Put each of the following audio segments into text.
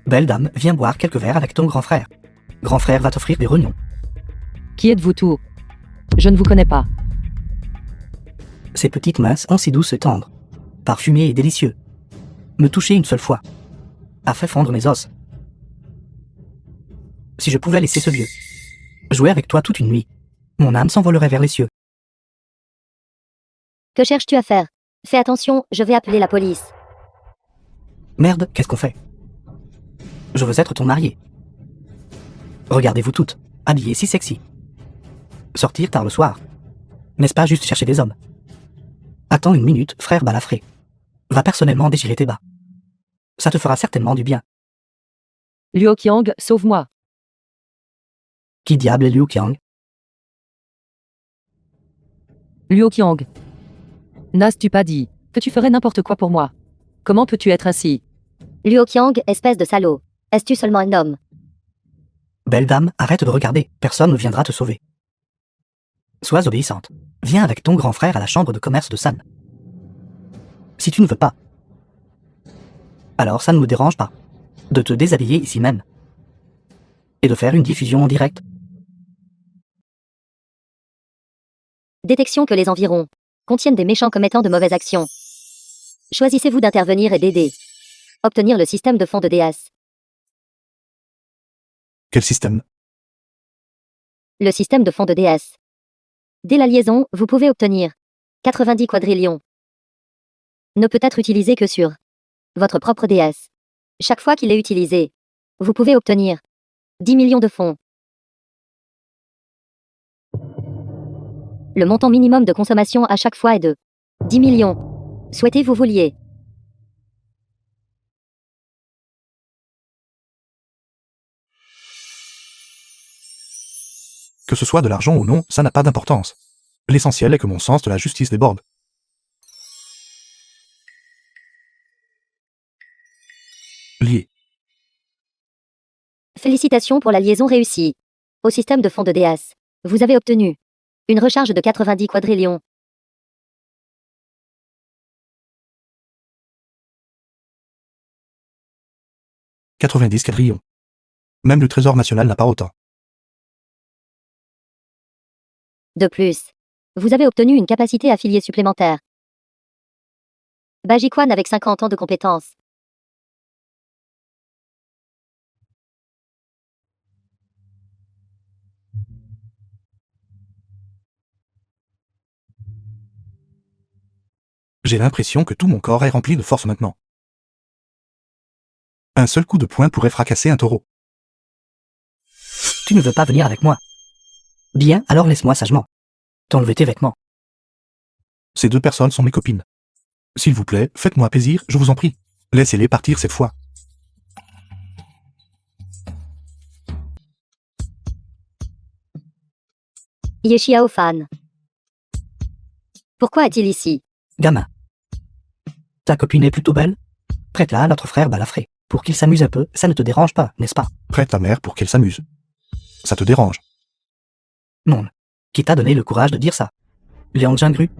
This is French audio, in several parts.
Belle dame, viens boire quelques verres avec ton grand frère. Grand frère va t'offrir des rognons. Qui êtes-vous tout? Je ne vous connais pas. Ces petites mains sont si douces et tendres, parfumées et délicieux. Me toucher une seule fois a fait fondre mes os. Si je pouvais laisser ce lieu, jouer avec toi toute une nuit, mon âme s'envolerait vers les cieux. Que cherches-tu à faire? Fais attention, je vais appeler la police. Merde, qu'est-ce qu'on fait? Je veux être ton marié. Regardez-vous toutes, habillées si sexy. Sortir tard le soir. N'est-ce pas juste chercher des hommes? Attends une minute, frère balafré. Va personnellement déchirer tes bas. Ça te fera certainement du bien. Luo Qiang, sauve-moi. Qui diable est Liu Qiang? Luo Qiang. N'as-tu pas dit que tu ferais n'importe quoi pour moi? Comment peux-tu être ainsi? Luo Qiang, espèce de salaud. Es-tu seulement un homme? Belle dame, arrête de regarder, personne ne viendra te sauver. Sois obéissante. Viens avec ton grand frère à la chambre de commerce de San. Si tu ne veux pas, alors ça ne me dérange pas de te déshabiller ici même et de faire une diffusion en direct. Détection que les environs contiennent des méchants commettant de mauvaises actions. Choisissez-vous d'intervenir et d'aider. Obtenir le système de fond de DAS. Quel système? Le système de fond de DAS. Dès la liaison, vous pouvez obtenir 90 quadrillions. Ne peut être utilisé que sur votre propre DAS. Chaque fois qu'il est utilisé, vous pouvez obtenir 10 millions de fonds. Le montant minimum de consommation à chaque fois est de 10 millions. Souhaitez-vous vouliez? Que ce soit de l'argent ou non, ça n'a pas d'importance. L'essentiel est que mon sens de la justice déborde. Lié. Félicitations pour la liaison réussie. Au système de fond de DAS, vous avez obtenu une recharge de 90 quadrillions. « 90 quadrillions. Même le Trésor national n'a pas autant. De plus, vous avez obtenu une capacité affiliée supplémentaire. Bajiquan avec 50 ans de compétences. J'ai l'impression que tout mon corps est rempli de force maintenant. Un seul coup de poing pourrait fracasser un taureau. Tu ne veux pas venir avec moi? Bien, alors laisse-moi sagement t'enlever tes vêtements. Ces deux personnes sont mes copines. S'il vous plaît, faites-moi plaisir, je vous en prie. Laissez-les partir cette fois. Yexiao Fan. Pourquoi est-il ici? Gamin. Ta copine est plutôt belle? Prête-la à notre frère balafré. Pour qu'il s'amuse un peu, ça ne te dérange pas, n'est-ce pas? Prête ta mère pour qu'elle s'amuse. Ça te dérange? Non. Qui t'a donné le courage de dire ça? Liang Jiangru,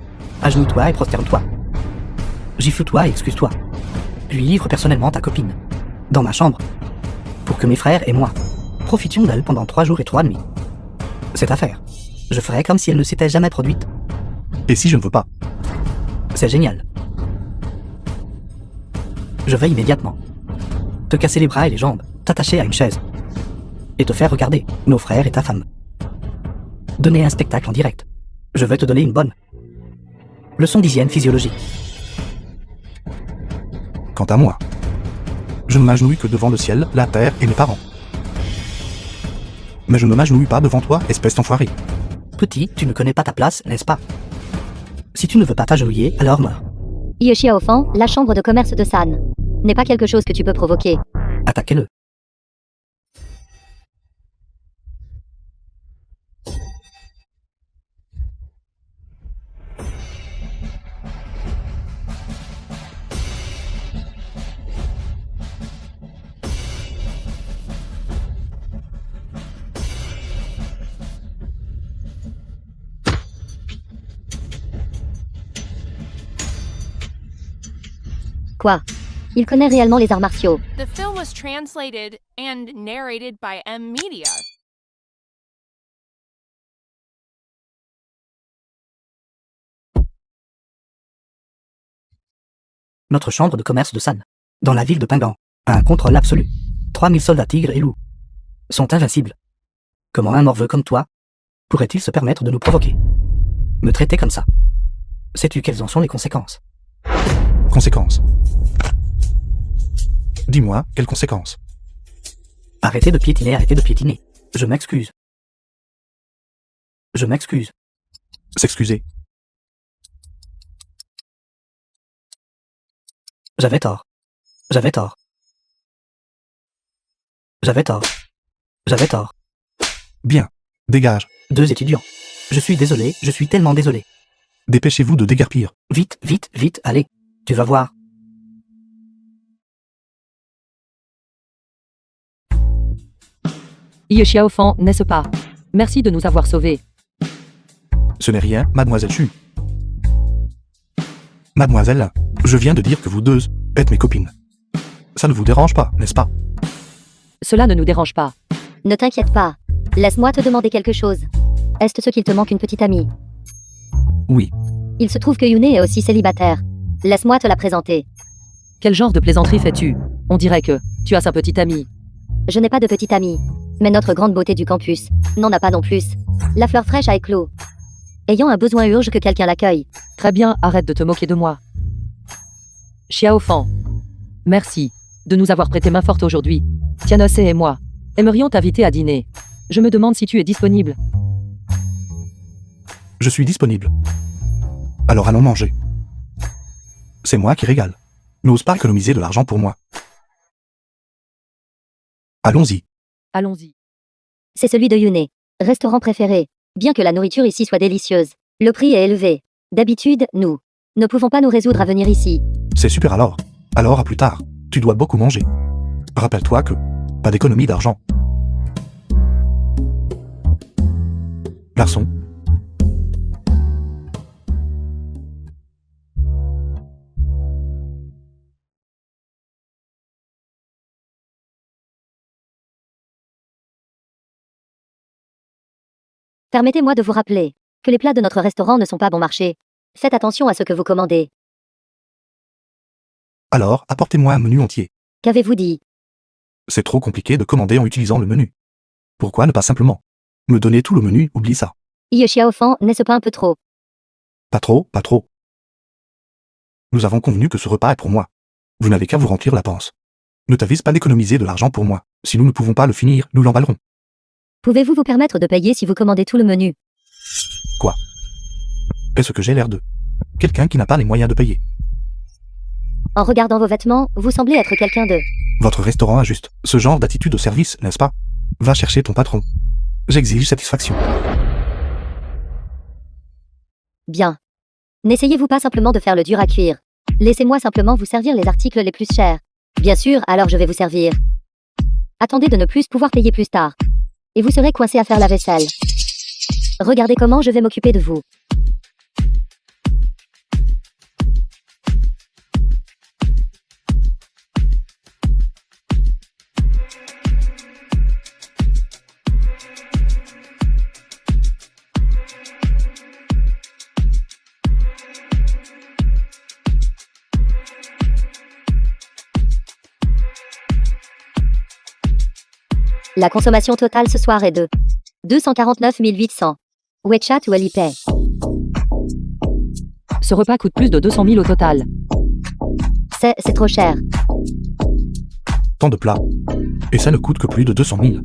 agenouille-toi et prosterne-toi. Gifle-toi et excuse-toi. Puis livre personnellement ta copine. Dans ma chambre. Pour que mes frères et moi profitions d'elle pendant 3 jours et 3 nuits. Cette affaire, je ferai comme si elle ne s'était jamais produite. Et si je ne veux pas? C'est génial. Je vais immédiatement te casser les bras et les jambes, t'attacher à une chaise et te faire regarder nos frères et ta femme. Donner un spectacle en direct. Je vais te donner une bonne leçon d'hygiène physiologique. Quant à moi, je ne m'agenouille que devant le ciel, la terre et mes parents. Mais je ne m'agenouille pas devant toi, espèce d'enfoiré. Petit, tu ne connais pas ta place, n'est-ce pas? Si tu ne veux pas t'agenouiller, alors meurs. Yexiao Fan, la chambre de commerce de San. N'est pas quelque chose que tu peux provoquer. Attaquez-le. Quoi? Il connaît réellement les arts martiaux. The film was translated and narrated by M Media. Notre chambre de commerce de San, dans la ville de Pingan, a un contrôle absolu. 3000 soldats tigres et loups sont invincibles. Comment un morveux comme toi pourrait-il se permettre de nous provoquer? Me traiter comme ça? Sais-tu quelles en sont les conséquences? Conséquences. Dis-moi, quelles conséquences? Arrêtez de piétiner, arrêtez de piétiner. Je m'excuse. Je m'excuse. S'excuser. J'avais tort. J'avais tort. J'avais tort. J'avais tort. Bien. Dégage. 2 étudiants. Je suis désolé, je suis tellement désolé. Dépêchez-vous de déguerpir. Vite, vite, vite, allez. Tu vas voir. Ye Xiaofan, n'est-ce pas? Merci de nous avoir sauvés. Ce n'est rien, mademoiselle Chu. Mademoiselle, je viens de dire que vous deux êtes mes copines. Ça ne vous dérange pas, n'est-ce pas? Cela ne nous dérange pas. Ne t'inquiète pas. Laisse-moi te demander quelque chose. Est-ce ce qu'il te manque une petite amie? Oui. Il se trouve que Yune est aussi célibataire. Laisse-moi te la présenter. Quel genre de plaisanterie fais-tu? On dirait que tu as un petit ami. Je n'ai pas de petite amie. Mais notre grande beauté du campus n'en a pas non plus. La fleur fraîche a éclos. Ayant un besoin urge que quelqu'un l'accueille. Très bien, arrête de te moquer de moi. Xiaofan. Merci de nous avoir prêté main forte aujourd'hui. Tianose et moi aimerions t'inviter à dîner. Je me demande si tu es disponible. Je suis disponible. Alors allons manger. C'est moi qui régale. N'ose pas économiser de l'argent pour moi. Allons-y. Allons-y. C'est celui de Yune. Restaurant préféré. Bien que la nourriture ici soit délicieuse, le prix est élevé. D'habitude, nous ne pouvons pas nous résoudre à venir ici. C'est super alors. Alors à plus tard. Tu dois beaucoup manger. Rappelle-toi que pas d'économie d'argent. Garçon. Permettez-moi de vous rappeler que les plats de notre restaurant ne sont pas bon marché. Faites attention à ce que vous commandez. Alors, apportez-moi un menu entier. Qu'avez-vous dit? C'est trop compliqué de commander en utilisant le menu. Pourquoi ne pas simplement me donner tout le menu, oublie ça. Ye Xiaofan, n'est-ce pas un peu trop? Pas trop, pas trop. Nous avons convenu que ce repas est pour moi. Vous n'avez qu'à vous remplir la panse. Ne t'avise pas d'économiser de l'argent pour moi. Si nous ne pouvons pas le finir, nous l'emballerons. Pouvez-vous vous permettre de payer si vous commandez tout le menu? Quoi? Est-ce que j'ai l'air de quelqu'un qui n'a pas les moyens de payer? En regardant vos vêtements, vous semblez être quelqu'un de... Votre restaurant a juste ce genre d'attitude au service, n'est-ce pas? Va chercher ton patron. J'exige satisfaction. Bien. N'essayez-vous pas simplement de faire le dur à cuire. Laissez-moi simplement vous servir les articles les plus chers. Bien sûr, alors je vais vous servir. Attendez de ne plus pouvoir payer plus tard. Et vous serez coincé à faire la vaisselle. Regardez comment je vais m'occuper de vous. La consommation totale ce soir est de 249 800. WeChat ou Alipay. Ce repas coûte plus de 200 000 au total. C'est trop cher. Tant de plats. Et ça ne coûte que plus de 200 000.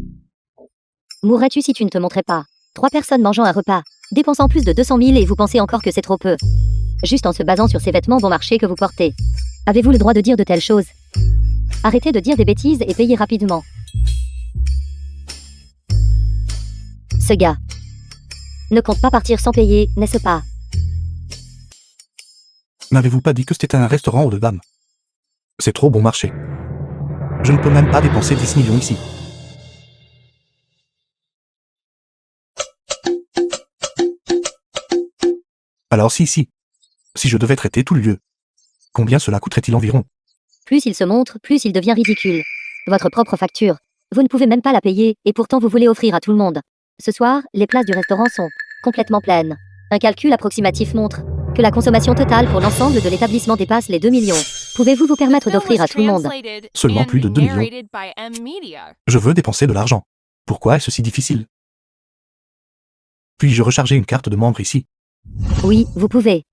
Mourrais-tu si tu ne te montrais pas? 3 personnes mangeant un repas, dépensant plus de 200 000 et vous pensez encore que c'est trop peu. Juste en se basant sur ces vêtements bon marché que vous portez. Avez-vous le droit de dire de telles choses? Arrêtez de dire des bêtises et payez rapidement. Ce gars ne compte pas partir sans payer, n'est-ce pas? N'avez-vous pas dit que c'était un restaurant haut de gamme? C'est trop bon marché. Je ne peux même pas dépenser 10 millions ici. Alors si je devais traiter tout le lieu, combien cela coûterait-il environ? Plus il se montre, plus il devient ridicule. Votre propre facture. Vous ne pouvez même pas la payer, et pourtant vous voulez offrir à tout le monde. Ce soir, les places du restaurant sont complètement pleines. Un calcul approximatif montre que la consommation totale pour l'ensemble de l'établissement dépasse les 2 millions. Pouvez-vous vous permettre Bill d'offrir was à tout le monde? translated Seulement and plus de 2 millions. narrated by M Media. Je veux dépenser de l'argent. Pourquoi est-ce si difficile? Puis-je recharger une carte de membre ici? Oui, vous pouvez.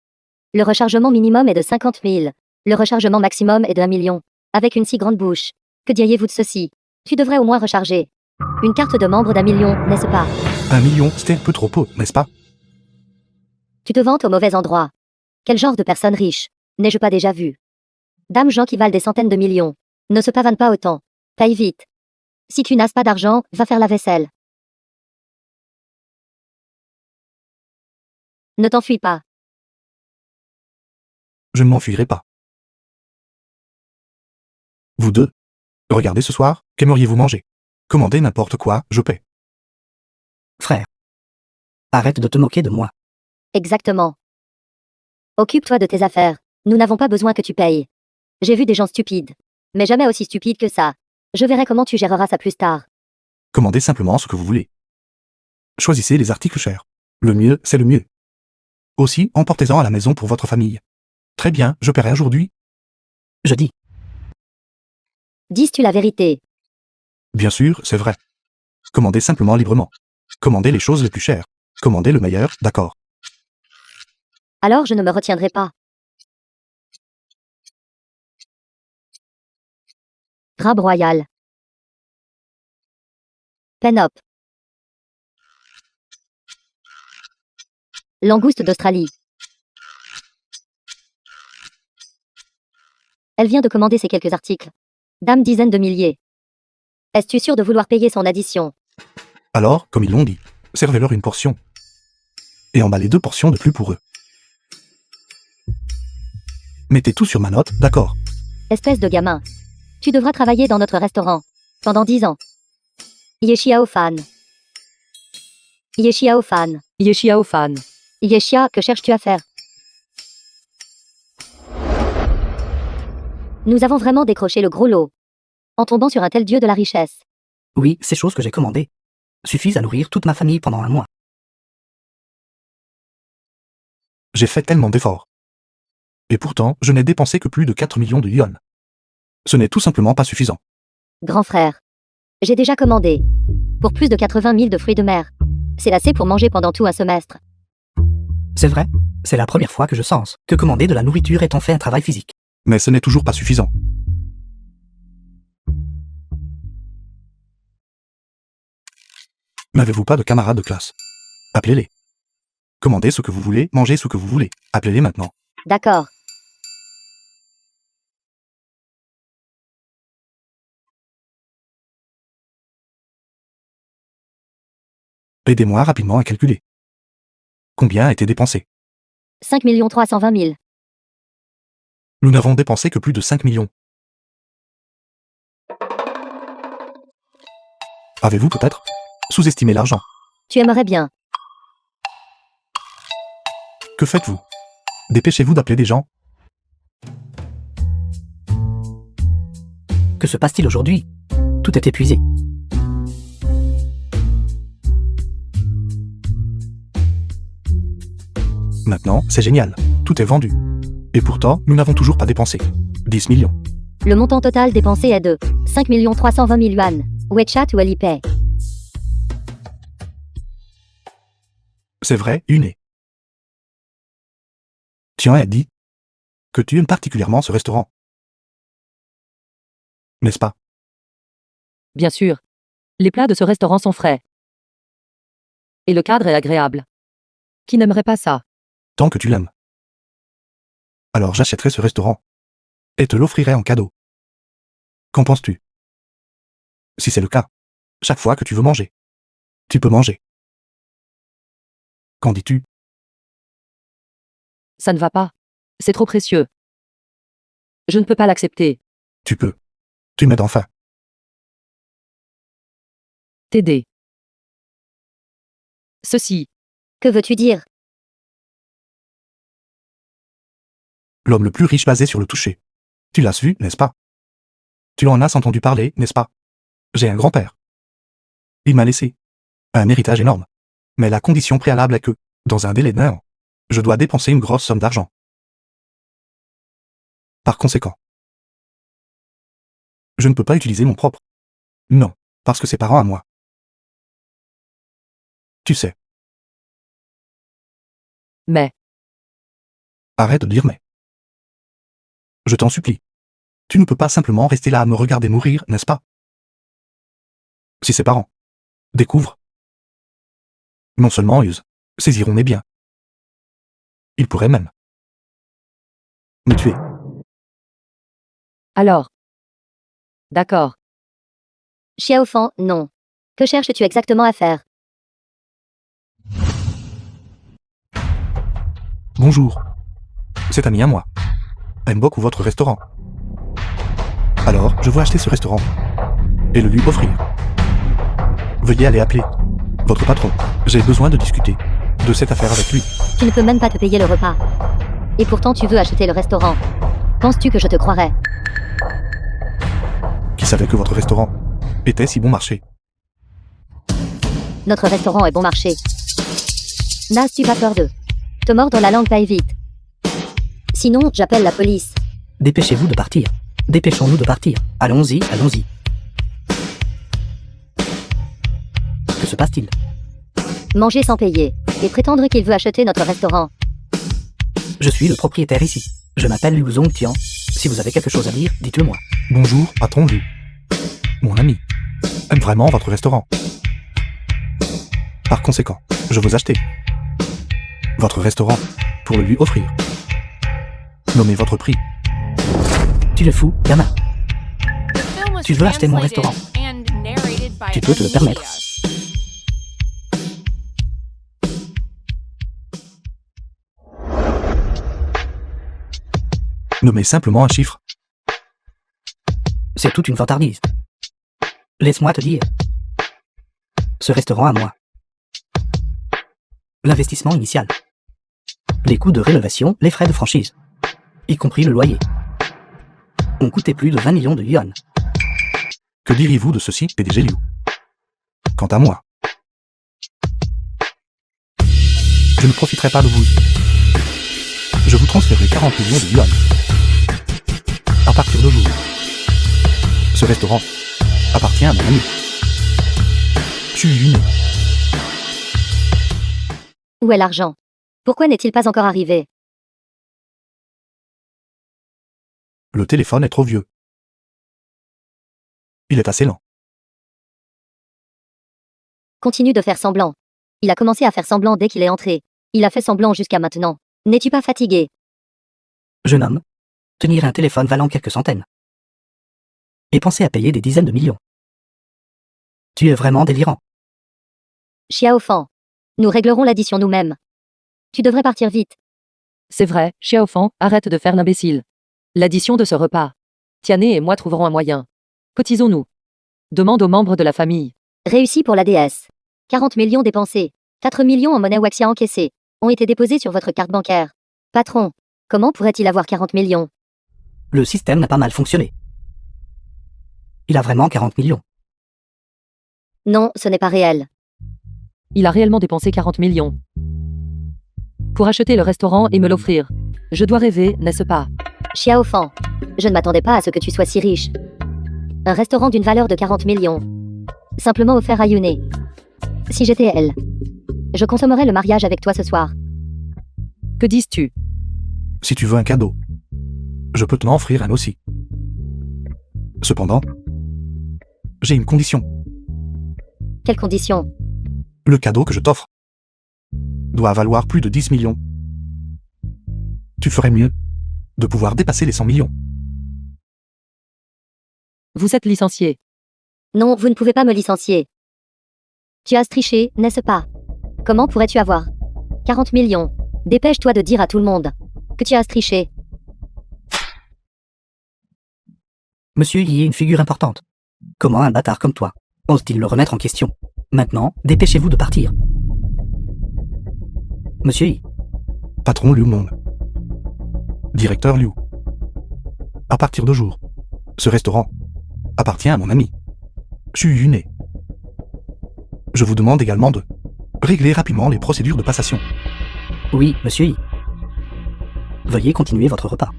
Le rechargement minimum est de 50 000. Le rechargement maximum est de 1 million. Avec une si grande bouche. Que diriez-vous de ceci? Tu devrais au moins recharger. Une carte de membre d'1 million, n'est-ce pas? 1 million, c'était un peu trop peu, n'est-ce pas? Tu te vantes au mauvais endroit. Quel genre de personne riche n'ai-je pas déjà vu? Dame gens qui valent des centaines de millions. Ne se pavanent pas autant. Paye vite. Si tu n'as pas d'argent, va faire la vaisselle. Ne t'enfuis pas. Je ne m'enfuirai pas. Vous deux. Regardez ce soir, qu'aimeriez-vous manger? Commandez n'importe quoi, je paie. Frère. Arrête de te moquer de moi. Exactement. Occupe-toi de tes affaires. Nous n'avons pas besoin que tu payes. J'ai vu des gens stupides. Mais jamais aussi stupides que ça. Je verrai comment tu géreras ça plus tard. Commandez simplement ce que vous voulez. Choisissez les articles chers. Le mieux, c'est le mieux. Aussi, emportez-en à la maison pour votre famille. Très bien, je paierai aujourd'hui. Je dis. Dis-tu la vérité? Bien sûr, c'est vrai. Commandez simplement librement. Commandez les choses les plus chères. Commandez le meilleur, d'accord. Alors je ne me retiendrai pas. Crabe royal. Penop. Langouste d'Australie. Elle vient de commander ces quelques articles. Dame dizaines de milliers. Es-tu sûr de vouloir payer son addition? Alors, comme ils l'ont dit, servez-leur une portion. Et emballez 2 portions de plus pour eux. Mettez tout sur ma note, d'accord. Espèce de gamin. Tu devras travailler dans notre restaurant. Pendant 10 ans. Yeshia Fan. Yeshia Fan. Yeshia fan. Yeshia, que cherches-tu à faire? Nous avons vraiment décroché le gros lot. En tombant sur un tel dieu de la richesse. Oui, ces choses que j'ai commandées suffisent à nourrir toute ma famille pendant un mois. J'ai fait tellement d'efforts. Et pourtant, je n'ai dépensé que plus de 4 millions de yuan. Ce n'est tout simplement pas suffisant. Grand frère. J'ai déjà commandé. Pour plus de 80 000 de fruits de mer. C'est assez pour manger pendant tout un semestre. C'est vrai, c'est la première fois que je sens que commander de la nourriture est en fait un travail physique. Mais ce n'est toujours pas suffisant. N'avez-vous pas de camarades de classe? Appelez-les. Commandez ce que vous voulez, mangez ce que vous voulez. Appelez-les maintenant. D'accord. Aidez-moi rapidement à calculer. Combien a été dépensé? 5 320 000. Nous n'avons dépensé que plus de 5 millions. Avez-vous peut-être sous-estimé l'argent? Tu aimerais bien. Que faites-vous? Dépêchez-vous d'appeler des gens. Que se passe-t-il aujourd'hui? Tout est épuisé. Maintenant, c'est génial. Tout est vendu. Et pourtant, nous n'avons toujours pas dépensé 10 millions. Le montant total dépensé est de 5 320 000 yuan. WeChat ou Alipay. C'est vrai, Une. Tian a dit que tu aimes particulièrement ce restaurant. N'est-ce pas? Bien sûr. Les plats de ce restaurant sont frais. Et le cadre est agréable. Qui n'aimerait pas ça? Tant que tu l'aimes. Alors j'achèterai ce restaurant. Et te l'offrirai en cadeau. Qu'en penses-tu? Si c'est le cas, chaque fois que tu veux manger, tu peux manger. Qu'en dis-tu? Ça ne va pas. C'est trop précieux. Je ne peux pas l'accepter. Tu peux. Tu m'aides enfin. T'aider. Ceci. Que veux-tu dire? L'homme le plus riche basé sur le toucher. Tu l'as vu, n'est-ce pas? Tu en as entendu parler, n'est-ce pas? J'ai un grand-père. Il m'a laissé un héritage énorme. Mais la condition préalable est que, dans un délai d'1 an, je dois dépenser une grosse somme d'argent. Par conséquent, je ne peux pas utiliser mon propre. Non, parce que c'est parent à moi. Tu sais, Mais, arrête de dire mais. Je t'en supplie. Tu ne peux pas simplement rester là à me regarder mourir, n'est-ce pas? Si ses parents découvrent, non seulement ils saisiront mes biens, ils pourraient même me tuer. alors. D'accord. Xiaofan, non. Que cherches-tu exactement à faire? Bonjour. Cet ami à moi aime beaucoup votre restaurant. Alors, je veux acheter ce restaurant et le lui offrir. Veuillez aller appeler votre patron. J'ai besoin de discuter de cette affaire avec lui. Tu ne peux même pas te payer le repas. Et pourtant tu veux acheter le restaurant. Penses-tu que je te croirais? Qui savait que votre restaurant était si bon marché? Notre restaurant est bon marché. N'as-tu pas peur de te mordre la langue paille vite? Sinon, j'appelle la police. Dépêchez-vous de partir. Dépêchons-nous de partir. Allons-y, allons-y. Que se passe-t-il? Manger sans payer. Et prétendre qu'il veut acheter notre restaurant. Je suis le propriétaire ici. Je m'appelle Liu Zongtian. Si vous avez quelque chose à dire, dites-le moi. Bonjour, patron Liu. Mon ami aime vraiment votre restaurant. Par conséquent, je veux acheter votre restaurant pour le lui offrir. Nommez votre prix. Tu le fous, gamin. The film was Tu veux acheter mon translated restaurant. and narrated by Tu peux te le permettre. Media. Nommez simplement un chiffre. C'est toute une vantardise. Laisse-moi te dire. Ce restaurant à moi. L'investissement initial. Les coûts de rénovation, les frais de franchise. Y compris le loyer. Ont coûté plus de 20 millions de yuan. Que diriez-vous de ceci, PDG Liu? Quant à moi, je ne profiterai pas de vous. Je vous transférerai 40 millions de yuan. À partir d'aujourd'hui. Ce restaurant appartient à mon ami. Chu. Où est l'argent? Pourquoi n'est-il pas encore arrivé? Le téléphone est trop vieux. Il est assez lent. Continue de faire semblant. Il a commencé à faire semblant dès qu'il est entré. Il a fait semblant jusqu'à maintenant. N'es-tu pas fatigué? Jeune homme, tenir un téléphone valant quelques centaines. Et penser à payer des dizaines de millions. Tu es vraiment délirant. Xiaofan. Nous réglerons l'addition nous-mêmes. Tu devrais partir vite. C'est vrai, Xiaofan, arrête de faire l'imbécile. L'addition de ce repas. Tiané et moi trouverons un moyen. Cotisons-nous. Demande aux membres de la famille. Réussi pour la déesse. 40 millions dépensés. 4 millions en monnaie Waxia encaissée. Ont été déposés sur votre carte bancaire. Patron, comment pourrait-il avoir 40 millions? Le système n'a pas mal fonctionné. Il a vraiment 40 millions. Non, ce n'est pas réel. Il a réellement dépensé 40 millions. Pour acheter le restaurant et me l'offrir. Je dois rêver, n'est-ce pas? Xiaofan. Je ne m'attendais pas à ce que tu sois si riche. Un restaurant d'une valeur de 40 millions. Simplement offert à Yune. Si j'étais elle, je consommerais le mariage avec toi ce soir. Que dis-tu? Si tu veux un cadeau, je peux t'en offrir un aussi. Cependant, j'ai une condition. Quelles conditions? Le cadeau que je t'offre doit valoir plus de 10 millions. Tu ferais mieux de pouvoir dépasser les 100 millions. Vous êtes licencié. Non, vous ne pouvez pas me licencier. Tu as triché, n'est-ce pas? Comment pourrais-tu avoir 40 millions? Dépêche-toi de dire à tout le monde que tu as triché. Monsieur y est une figure importante. Comment un bâtard comme toi ose-t-il le remettre en question? Maintenant, dépêchez-vous de partir. Monsieur Y, Patron Liu Mong. Directeur Liu. À partir de jour, ce restaurant appartient à mon ami. Chuyune. Je vous demande également de régler rapidement les procédures de passation. Oui, monsieur I. Veuillez continuer votre repas.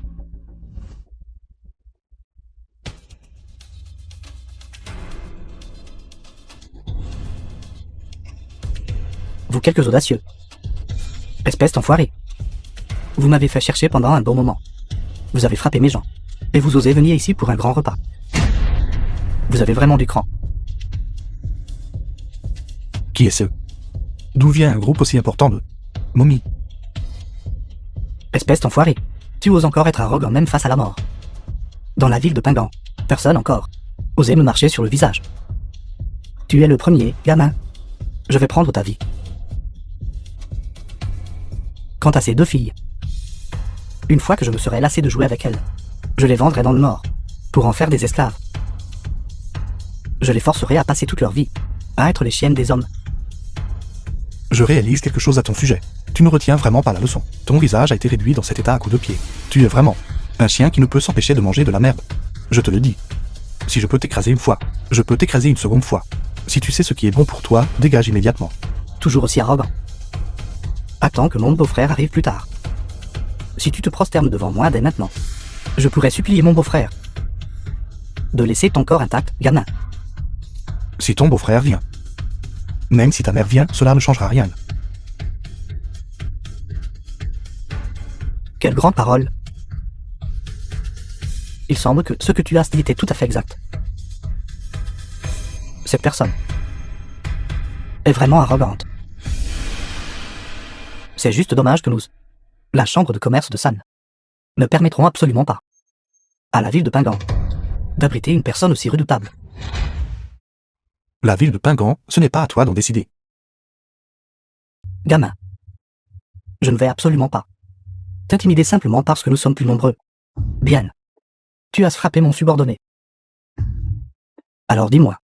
Vous quelques audacieux. Espèce d'enfoiré. Vous m'avez fait chercher pendant un bon moment. Vous avez frappé mes gens. Et vous osez venir ici pour un grand repas. Vous avez vraiment du cran. Qui est ce? D'où vient un groupe aussi important de momies? Espèce d'enfoiré. Tu oses encore être arrogant même face à la mort. Dans la ville de Pingan, personne encore osait me marcher sur le visage. Tu es le premier, gamin. Je vais prendre ta vie. Quant à ces deux filles, une fois que je me serai lassé de jouer avec elles, je les vendrai dans le Nord, pour en faire des esclaves. Je les forcerai à passer toute leur vie, à être les chiennes des hommes. Je réalise quelque chose à ton sujet. Tu ne retiens vraiment pas la leçon. Ton visage a été réduit dans cet état à coups de pied. Tu es vraiment un chien qui ne peut s'empêcher de manger de la merde. Je te le dis. Si je peux t'écraser une fois, je peux t'écraser une seconde fois. Si tu sais ce qui est bon pour toi, dégage immédiatement. Toujours aussi arrogant. Attends que mon beau-frère arrive plus tard. Si tu te prosternes devant moi dès maintenant, je pourrais supplier mon beau-frère de laisser ton corps intact, gamin. Si ton beau-frère vient. Même si ta mère vient, cela ne changera rien. Quelle grande parole. Il semble que ce que tu as dit était tout à fait exact. Cette personne est vraiment arrogante. C'est juste dommage que nous, la chambre de commerce de San, ne permettront absolument pas à la ville de Pingan d'abriter une personne aussi redoutable. La ville de Pingan, ce n'est pas à toi d'en décider. Gamin, je ne vais absolument pas t'intimider simplement parce que nous sommes plus nombreux. Bien. Tu as frappé mon subordonné. Alors dis-moi,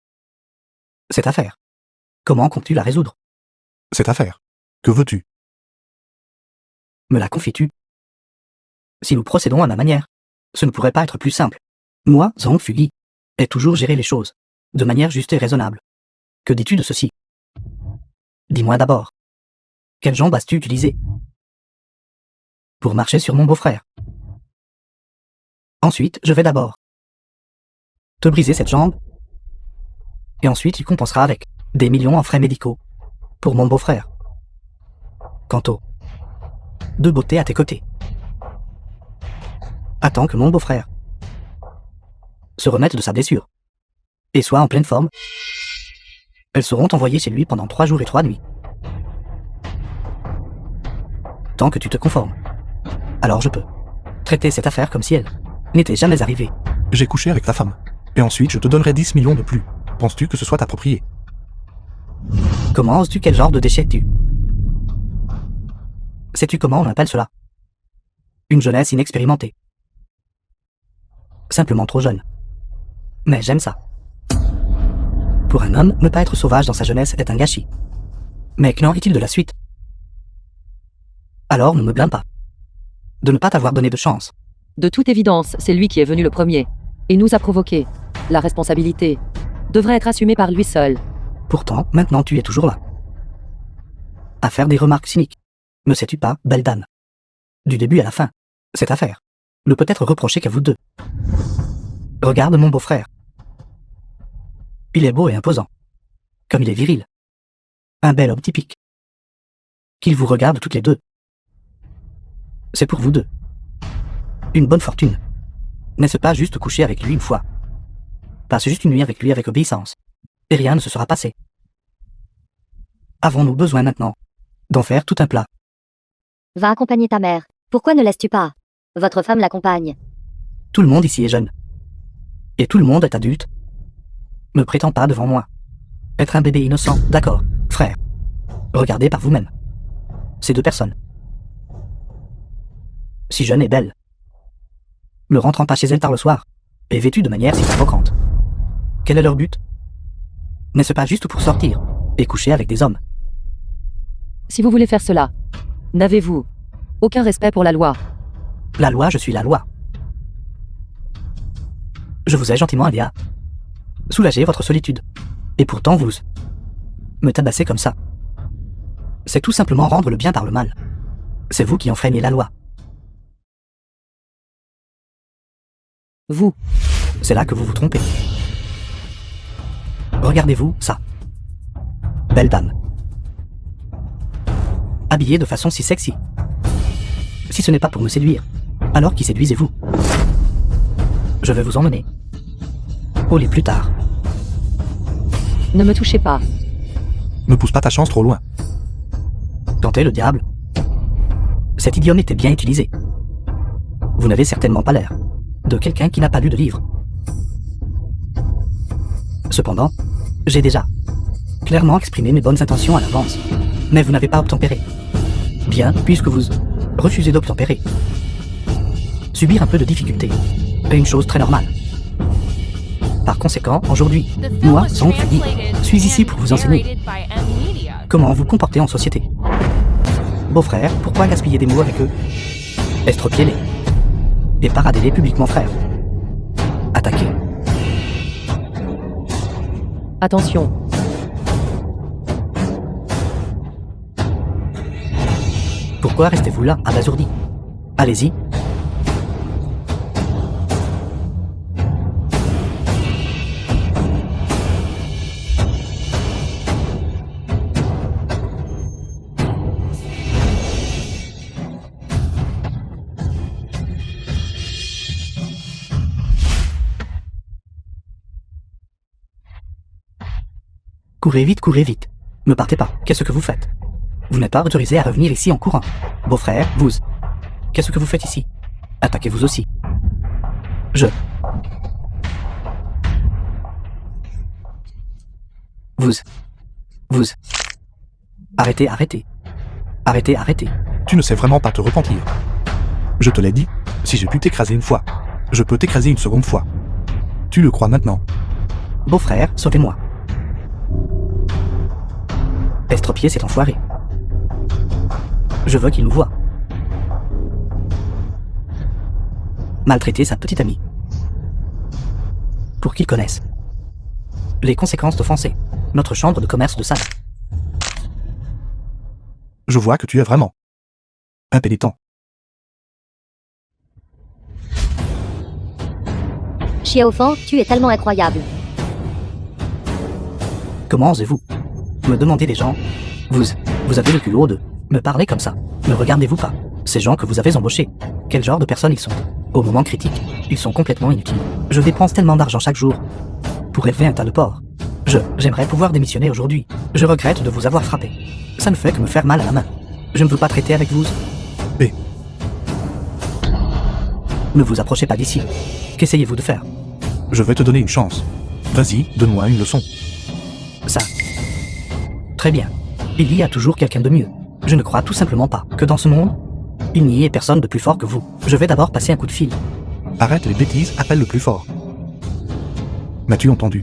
cette affaire, comment comptes-tu la résoudre? Cette affaire. Que veux-tu? Me la confies-tu? Si nous procédons à ma manière, ce ne pourrait pas être plus simple. Moi, Zhang Fugi, ai toujours géré les choses, de manière juste et raisonnable. Que dis-tu de ceci? Dis-moi d'abord, quelle jambe as-tu utilisée pour marcher sur mon beau-frère? Ensuite, je vais d'abord te briser cette jambe, et ensuite tu compenseras avec des millions en frais médicaux pour mon beau-frère. Quant aux deux beautés à tes côtés, attends que mon beau-frère se remette de sa blessure et soit en pleine forme. Elles seront envoyées chez lui pendant 3 jours et 3 nuits. Tant que tu te conformes, alors je peux traiter cette affaire comme si elle n'était jamais arrivée. J'ai couché avec ta femme. Et ensuite, je te donnerai 10 millions de plus. Penses-tu que ce soit approprié? Comment oses-tu? Quel genre de déchet es-tu? Sais-tu comment on appelle cela? Une jeunesse inexpérimentée. Simplement trop jeune. Mais j'aime ça. Pour un homme, ne pas être sauvage dans sa jeunesse est un gâchis. Mais qu'en est-il de la suite? Alors ne me blâme pas de ne pas t'avoir donné de chance. De toute évidence, c'est lui qui est venu le premier. Et nous a provoqué. La responsabilité devrait être assumée par lui seul. Pourtant, maintenant tu es toujours là, à faire des remarques cyniques. Ne sais-tu pas, belle dame? Du début à la fin, cette affaire ne peut être reprochée qu'à vous deux. Regarde mon beau-frère. Il est beau et imposant, comme il est viril. Un bel homme typique. Qu'il vous regarde toutes les deux. C'est pour vous deux une bonne fortune. N'est-ce pas juste coucher avec lui une fois? Passe juste une nuit avec lui avec obéissance, et rien ne se sera passé. Avons-nous besoin maintenant d'en faire tout un plat? Va accompagner ta mère. Pourquoi ne laisses-tu pas votre femme l'accompagne? Tout le monde ici est jeune. Et tout le monde est adulte. Ne prétends pas devant moi être un bébé innocent, d'accord, frère. Regardez par vous-même ces deux personnes. Si jeune et belle, ne rentrant pas chez elle tard le soir, et vêtue de manière si provocante. Quel est leur but? N'est-ce pas juste pour sortir et coucher avec des hommes? Si vous voulez faire cela, n'avez-vous aucun respect pour la loi? La loi, je suis la loi. Je vous ai gentiment aidé à soulager votre solitude. Et pourtant vous me tabassez comme ça. C'est tout simplement rendre le bien par le mal. C'est vous qui enfreignez la loi. Vous. C'est là que vous vous trompez. Regardez-vous ça. Belle dame. Habillée de façon si sexy. Si ce n'est pas pour me séduire, alors qui séduisez-vous? Je vais vous emmener. Au lit plus tard. Ne me touchez pas. Ne pousse pas ta chance trop loin. Tentez le diable. Cet idiome était bien utilisé. Vous n'avez certainement pas l'air de quelqu'un qui n'a pas lu de livre. Cependant, j'ai déjà clairement exprimé mes bonnes intentions à l'avance. Mais vous n'avez pas obtempéré. Bien, puisque vous refusez d'obtempérer. Subir un peu de difficulté est une chose très normale. Par conséquent, aujourd'hui, The film moi, was Zhang Fei, translated suis ici and pour vous enseigner narrated by M Media. comment vous comporter en société. Beaux-frères, pourquoi gaspiller des mots avec eux? Estropiez-les. Et paradez-les publiquement, frères. Attaquez. Attention. Pourquoi restez-vous là, abasourdi? Allez-y. Courez vite, courez vite. Ne partez pas. Qu'est-ce que vous faites? Vous n'êtes pas autorisé à revenir ici en courant. Beau-frère, vous. Qu'est-ce que vous faites ici? Attaquez-vous aussi. Vous. Arrêtez, arrêtez. Arrêtez, arrêtez. Tu ne sais vraiment pas te repentir. Je te l'ai dit, si j'ai pu t'écraser une fois, je peux t'écraser une seconde fois. Tu le crois maintenant? Beau-frère, sauvez-moi. Estropier cet enfoiré. Je veux qu'il nous voie. Maltraiter sa petite amie. Pour qu'il connaisse les conséquences d'offenser notre chambre de commerce de San. Je vois que tu es vraiment impénitent. Xiaofang, tu es tellement incroyable. Comment osez-vous me demander des gens? Vous avez le culot de me parler comme ça. Ne regardez-vous pas ces gens que vous avez embauchés? Quel genre de personnes ils sont? Au moment critique, ils sont complètement inutiles. Je dépense tellement d'argent chaque jour pour élever un tas de porcs. J'aimerais pouvoir démissionner aujourd'hui. Je regrette de vous avoir frappé. Ça ne fait que me faire mal à la main. Je ne veux pas traiter avec vous. Et Ne vous approchez pas d'ici. Qu'essayez-vous de faire? je vais te donner une chance. Vas-y, donne-moi une leçon. Ça. Très bien. Il y a toujours quelqu'un de mieux. Je ne crois tout simplement pas que dans ce monde, il n'y ait personne de plus fort que vous. Je vais d'abord passer un coup de fil. Arrête les bêtises, appelle le plus fort. M'as-tu entendu?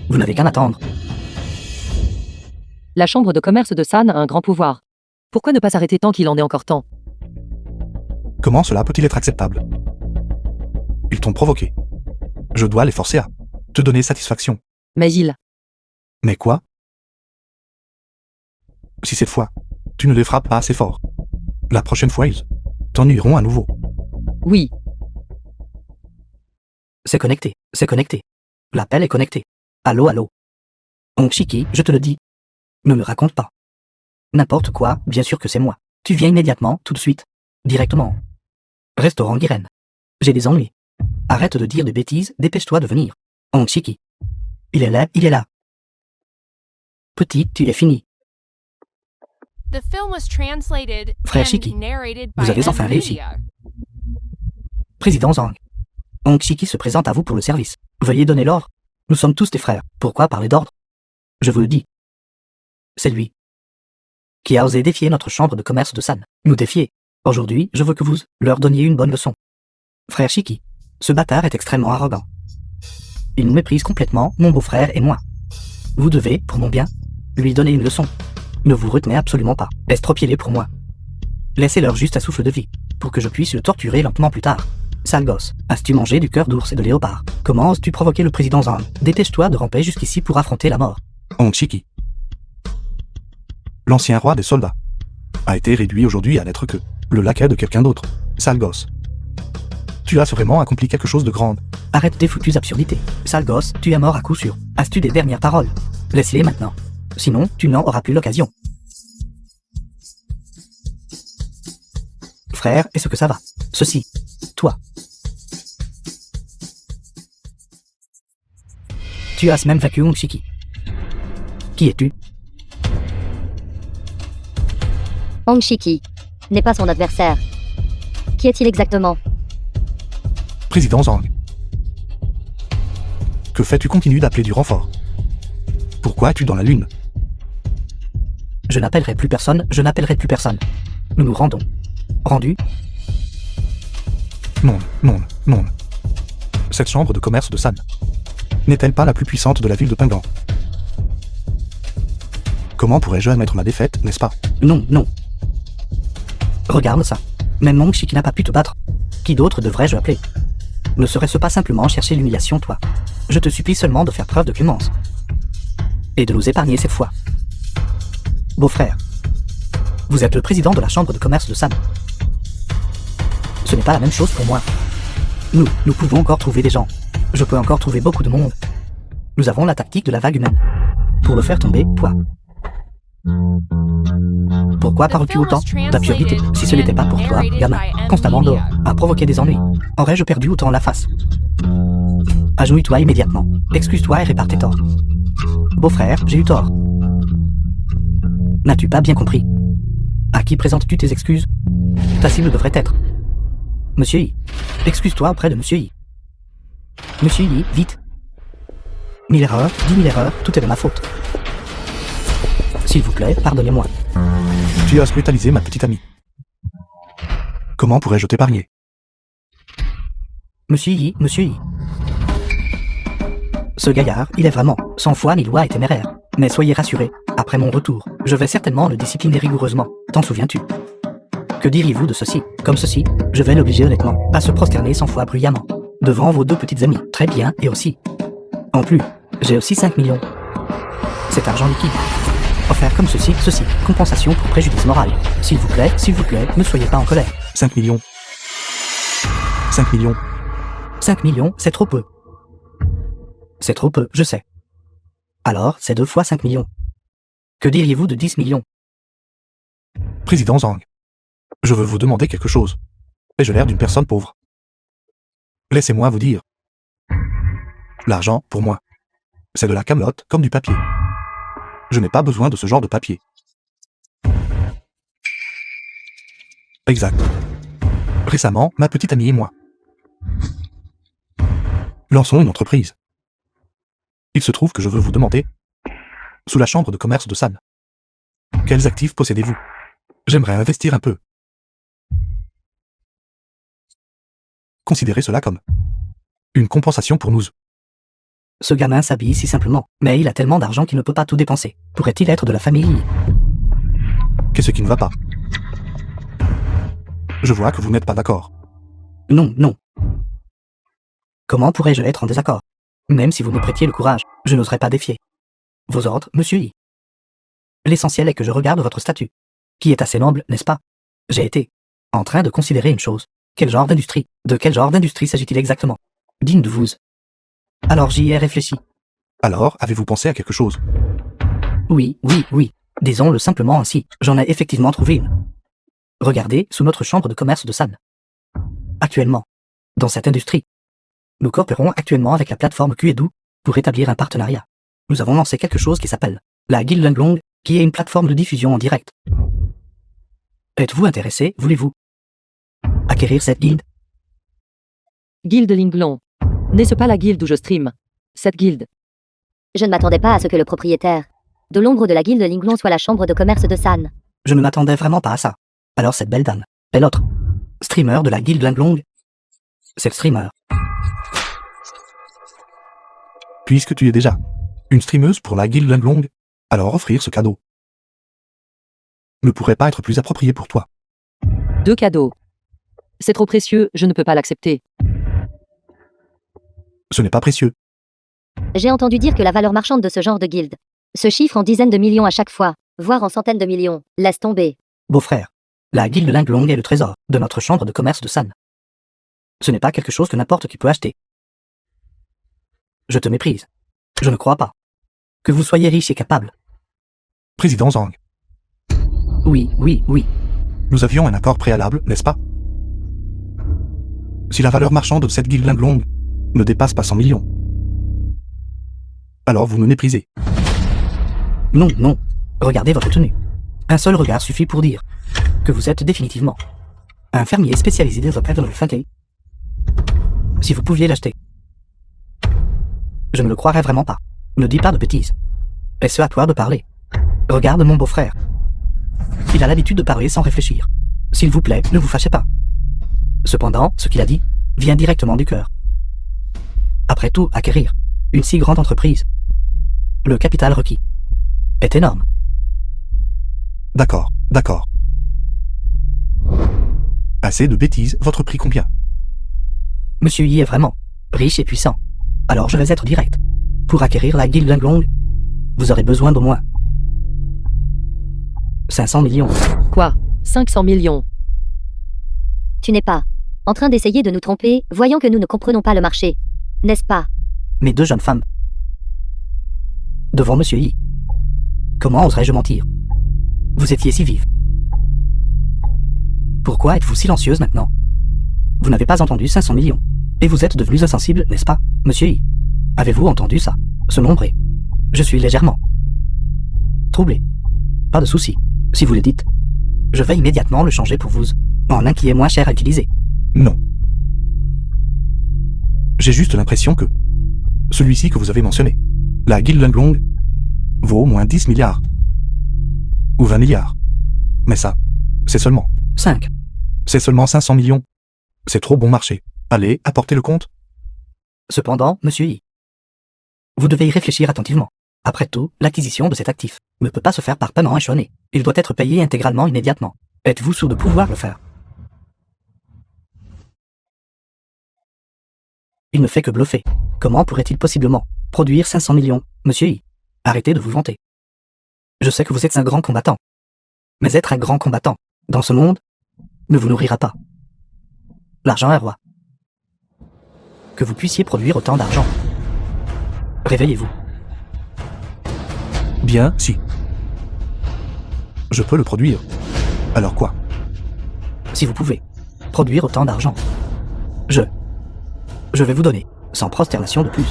Vous n'avez qu'à attendre. La chambre de commerce de San a un grand pouvoir. Pourquoi ne pas s'arrêter tant qu'il en est encore temps? Comment cela peut-il être acceptable? Ils t'ont provoqué. Je dois les forcer à te donner satisfaction. Mais il... Mais quoi? Si cette fois, tu ne les frappes pas assez fort, la prochaine fois ils t'ennuieront à nouveau. Oui, C'est connecté. C'est connecté. L'appel est connecté. Allô, allô. Onk Shiki, je te le dis. Ne me raconte pas. N'importe quoi, bien sûr que c'est moi. Tu viens immédiatement, tout de suite. Directement. Restaurant Giren. J'ai des ennuis. Arrête de dire des bêtises, dépêche-toi de venir. Onk Shiki. Il est là, il est là. Petit, tu es fini. The film was translated Frère and Shiki, narrated vous by avez enfin M réussi. Media. Président Zhang. Onk Shiki se présente à vous pour le service. Veuillez donner l'ordre. Nous sommes tous des frères. Pourquoi parler d'ordre? Je vous le dis. C'est lui qui a osé défier notre chambre de commerce de San. Nous défier. Aujourd'hui, je veux que vous leur donniez une bonne leçon. Frère Shiki, ce bâtard est extrêmement arrogant. Il nous méprise complètement, mon beau-frère et moi. Vous devez, pour mon bien, lui donner une leçon. Ne vous retenez absolument pas. Estropiez-les pour moi. Laissez-leur juste un souffle de vie, pour que je puisse le torturer lentement plus tard. Sale gosse, as-tu mangé du cœur d'ours et de léopard? Comment oses-tu provoquer le président Zhang? Dépêche-toi de ramper jusqu'ici pour affronter la mort. Hong Shiki, l'ancien roi des soldats, a été réduit aujourd'hui à n'être que le laquais de quelqu'un d'autre. Sale gosse. Tu as vraiment accompli quelque chose de grand. Arrête tes foutues absurdités. Sale gosse, tu es mort à coup sûr. As-tu des dernières paroles? Laisse-les maintenant. Sinon, tu n'en auras plus l'occasion. Frère, est-ce que ça va? Ceci. Toi. Tu as même vaincu Hong Shiki. Qui es-tu? Hong Shiki n'est pas son adversaire. Qui est-il exactement? Président Zhang. Que fais-tu? Continues d'appeler du renfort. Pourquoi es-tu dans la lune? Je n'appellerai plus personne, je n'appellerai plus personne. Nous nous rendons. Rendu? Non, non, non. Cette chambre de commerce de San n'est-elle pas la plus puissante de la ville de Pingan? Comment pourrais-je admettre ma défaite, n'est-ce pas? Non, non. Regarde ça. Même Hong Shiki n'a pas pu te battre. Qui d'autre devrais-je appeler? Ne serait-ce pas simplement chercher l'humiliation, toi? Je te supplie seulement de faire preuve de clémence. Et de nous épargner cette fois. Beau-frère, vous êtes le président de la chambre de commerce de San. Ce n'est pas la même chose pour moi. Nous pouvons encore trouver des gens. Je peux encore trouver beaucoup de monde. Nous avons la tactique de la vague humaine. Pour le faire tomber, toi. Pourquoi parles-tu autant d'absurdité? Si ce n'était pas pour toi, gamin, constamment dehors, à provoquer des ennuis, aurais-je perdu autant la face? Agenouille-toi immédiatement. Excuse-toi et répare tes torts. Beau-frère, j'ai eu tort. N'as-tu pas bien compris? À qui présentes-tu tes excuses? Ta cible devrait être Monsieur Yi. Excuse-toi auprès de Monsieur Yi. Monsieur Yi, vite. 1000 erreurs, 10 000 erreurs, tout est de ma faute. S'il vous plaît, pardonnez-moi. Tu as brutalisé ma petite amie. Comment pourrais-je t'épargner? Monsieur Yi, Monsieur Yi. Ce gaillard, il est vraiment, sans foi ni loi et téméraire. Mais soyez rassurés, après mon retour, je vais certainement le discipliner rigoureusement. T'en souviens-tu? Que diriez-vous de ceci? Comme ceci, je vais l'obliger honnêtement à se prosterner 100 fois bruyamment. Devant vos deux petites amies. Très bien, et aussi. En plus, j'ai aussi 5 millions. C'est argent liquide. Offert comme ceci, compensation pour préjudice moral. S'il vous plaît, ne soyez pas en colère. 5 millions. 5 millions. 5 millions, c'est trop peu. C'est trop peu, je sais. Alors, c'est 2 fois 5 millions. Que diriez-vous de 10 millions? Président Zhang, je veux vous demander quelque chose. Ai-je l'air d'une personne pauvre? Laissez-moi vous dire. L'argent, pour moi, c'est de la camelote comme du papier. Je n'ai pas besoin de ce genre de papier. Exact. Récemment, ma petite amie et moi lançons une entreprise. Il se trouve que je veux vous demander, sous la chambre de commerce de San, quels actifs possédez-vous? J'aimerais investir un peu. Considérez cela comme une compensation pour nous. Ce gamin s'habille si simplement, mais il a tellement d'argent qu'il ne peut pas tout dépenser. Pourrait-il être de la famille? Qu'est-ce qui ne va pas? Je vois que vous n'êtes pas d'accord. Non, non. Comment pourrais-je être en désaccord? Même si vous me prêtiez le courage, je n'oserais pas défier vos ordres, Monsieur Yi. L'essentiel est que je regarde votre statut, qui est assez noble, n'est-ce pas? J'ai été en train de considérer une chose. Quel genre d'industrie? De quel genre d'industrie s'agit-il exactement? Digne de vous. Alors j'y ai réfléchi. Alors, avez-vous pensé à quelque chose? Oui. Disons-le simplement ainsi. J'en ai effectivement trouvé une. Regardez, sous notre chambre de commerce de San. Actuellement, dans cette industrie, nous coopérons actuellement avec la plateforme Kuedu pour établir un partenariat. Nous avons lancé quelque chose qui s'appelle la Guilde Linglong, qui est une plateforme de diffusion en direct. Êtes-vous intéressé, voulez-vous acquérir cette guilde? Guilde Linglong. N'est-ce pas la guilde où je stream? Cette guilde. Je ne m'attendais pas à ce que le propriétaire de l'ombre de la guilde Linglong soit la chambre de commerce de San. Je ne m'attendais vraiment pas à ça. Alors cette belle dame, belle autre, streamer de la guilde Linglong, cette streamer. Puisque tu es déjà une streameuse pour la guilde Linglong, alors offrir ce cadeau ne pourrait pas être plus approprié pour toi. 2 cadeaux. C'est trop précieux, je ne peux pas l'accepter. Ce n'est pas précieux. J'ai entendu dire que la valeur marchande de ce genre de guilde se chiffre en dizaines de millions à chaque fois, voire en centaines de millions. Laisse tomber. Beau-frère, la guilde Linglong est le trésor de notre chambre de commerce de San. Ce n'est pas quelque chose que n'importe qui peut acheter. Je te méprise. Je ne crois pas que vous soyez riche et capable. Président Zhang, Oui, oui, oui. nous avions un accord préalable, n'est-ce pas? Si la valeur marchande de cette guilde Linglong ne dépasse pas 100 millions, alors vous me méprisez. Non, non. Regardez votre tenue. Un seul regard suffit pour dire que vous êtes définitivement un fermier spécialisé des repères dans le funky. Si vous pouviez l'acheter. Je ne le croirais vraiment pas. Ne dis pas de bêtises. Est-ce à toi de parler? Regarde mon beau-frère. Il a l'habitude de parler sans réfléchir. S'il vous plaît, ne vous fâchez pas. Cependant, ce qu'il a dit vient directement du cœur. Après tout, acquérir une si grande entreprise, le capital requis est énorme. D'accord, d'accord. Assez de bêtises, votre prix combien? Monsieur Yi est vraiment riche et puissant. Alors je vais être direct. Pour acquérir la guilde Linglong, vous aurez besoin d'au moins 500 millions. Quoi? 500 millions. Tu n'es pas en train d'essayer de nous tromper, voyant que nous ne comprenons pas le marché. N'est-ce pas? Mes deux jeunes femmes. Devant Monsieur Yi. Comment oserais-je mentir? Vous étiez si vive. Pourquoi êtes-vous silencieuse maintenant? Vous n'avez pas entendu 500 millions. Et vous êtes devenus insensibles, n'est-ce pas, Monsieur Yi? Avez-vous entendu ça? Ce nombre est... Je suis légèrement troublé. Pas de souci. Si vous le dites, je vais immédiatement le changer pour vous, en un qui est moins cher à utiliser. Non. J'ai juste l'impression que celui-ci que vous avez mentionné, la guilde Linglong, vaut au moins 10 milliards. Ou 20 milliards. Mais ça, c'est seulement 5. C'est seulement 500 millions. C'est trop bon marché. Allez, apportez le compte. Cependant, Monsieur Yi, vous devez y réfléchir attentivement. Après tout, l'acquisition de cet actif ne peut pas se faire par paiement échelonné. Il doit être payé intégralement immédiatement. Êtes-vous sûr de pouvoir le faire? Il ne fait que bluffer. Comment pourrait-il possiblement produire 500 millions, Monsieur Yi? Arrêtez de vous vanter. Je sais que vous êtes un grand combattant. Mais être un grand combattant, dans ce monde, ne vous nourrira pas. L'argent est roi. Que vous puissiez produire autant d'argent. Réveillez-vous. Bien, si. Je peux le produire. Alors quoi? Si vous pouvez produire autant d'argent, je vais vous donner 100 prosternations de plus.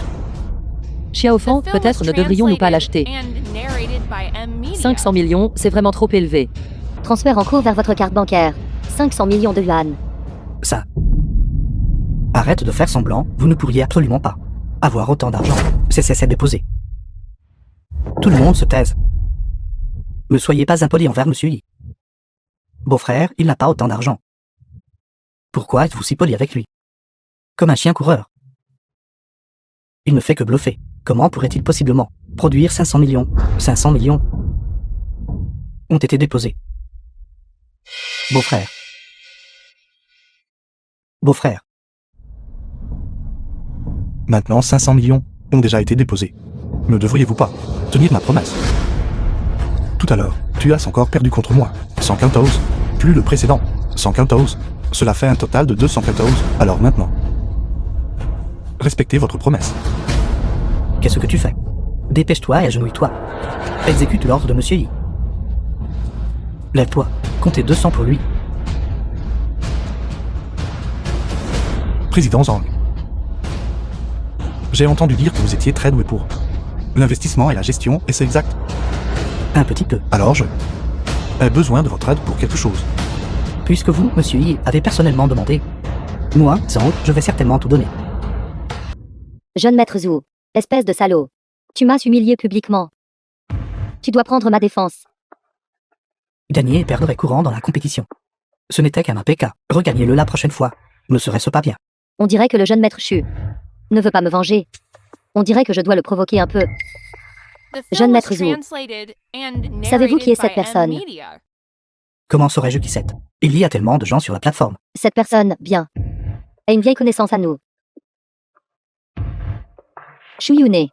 Xiaofang, The film peut-être was ne devrions-nous pas translated l'acheter. and narrated by M Media. 500 millions, c'est vraiment trop élevé. Transfert en cours vers votre carte bancaire. 500 millions de yuan. Ça. Arrête de faire semblant, vous ne pourriez absolument pas avoir autant d'argent. C'est déposé. Tout le monde se taise. Ne soyez pas impoli envers Monsieur Yi. Beau-frère, il n'a pas autant d'argent. Pourquoi êtes-vous si poli avec lui? Comme un chien coureur. Il ne fait que bluffer. Comment pourrait-il possiblement produire 500 millions? 500 millions ont été déposés. Beau-frère. Beau-frère. Maintenant, 500 millions ont déjà été déposés. Ne devriez-vous pas tenir ma promesse? Tout à l'heure, tu as encore perdu contre moi. 114. Plus le précédent. 114. Cela fait un total de 214. Alors maintenant, respectez votre promesse. Qu'est-ce que tu fais? Dépêche-toi et agenouille-toi. Exécute l'ordre de Monsieur Yi. Lève-toi. Comptez 200 pour lui. Président Zhang. J'ai entendu dire que vous étiez très doué pour l'investissement et la gestion, et c'est exact. Un petit peu. Alors j'ai besoin de votre aide pour quelque chose. Puisque vous, Monsieur Yi, avez personnellement demandé, moi, Zhang, je vais certainement tout donner. Jeune maître Zhu. Espèce de salaud. Tu m'as humilié publiquement. Tu dois prendre ma défense. Gagner et perdre est courant dans la compétition. Ce n'était qu'un APK. Regagnez-le la prochaine fois. Ne serait-ce pas bien? On dirait que le jeune maître Chu ne veut pas me venger. On dirait que je dois le provoquer un peu. The Jeune film was maître Zhu. translated and Savez-vous qui est narrated cette by M personne? Media. Comment saurais-je qui c'est? Il y a tellement de gens sur la plateforme. Cette personne, bien, a une vieille connaissance à nous. Chuyune.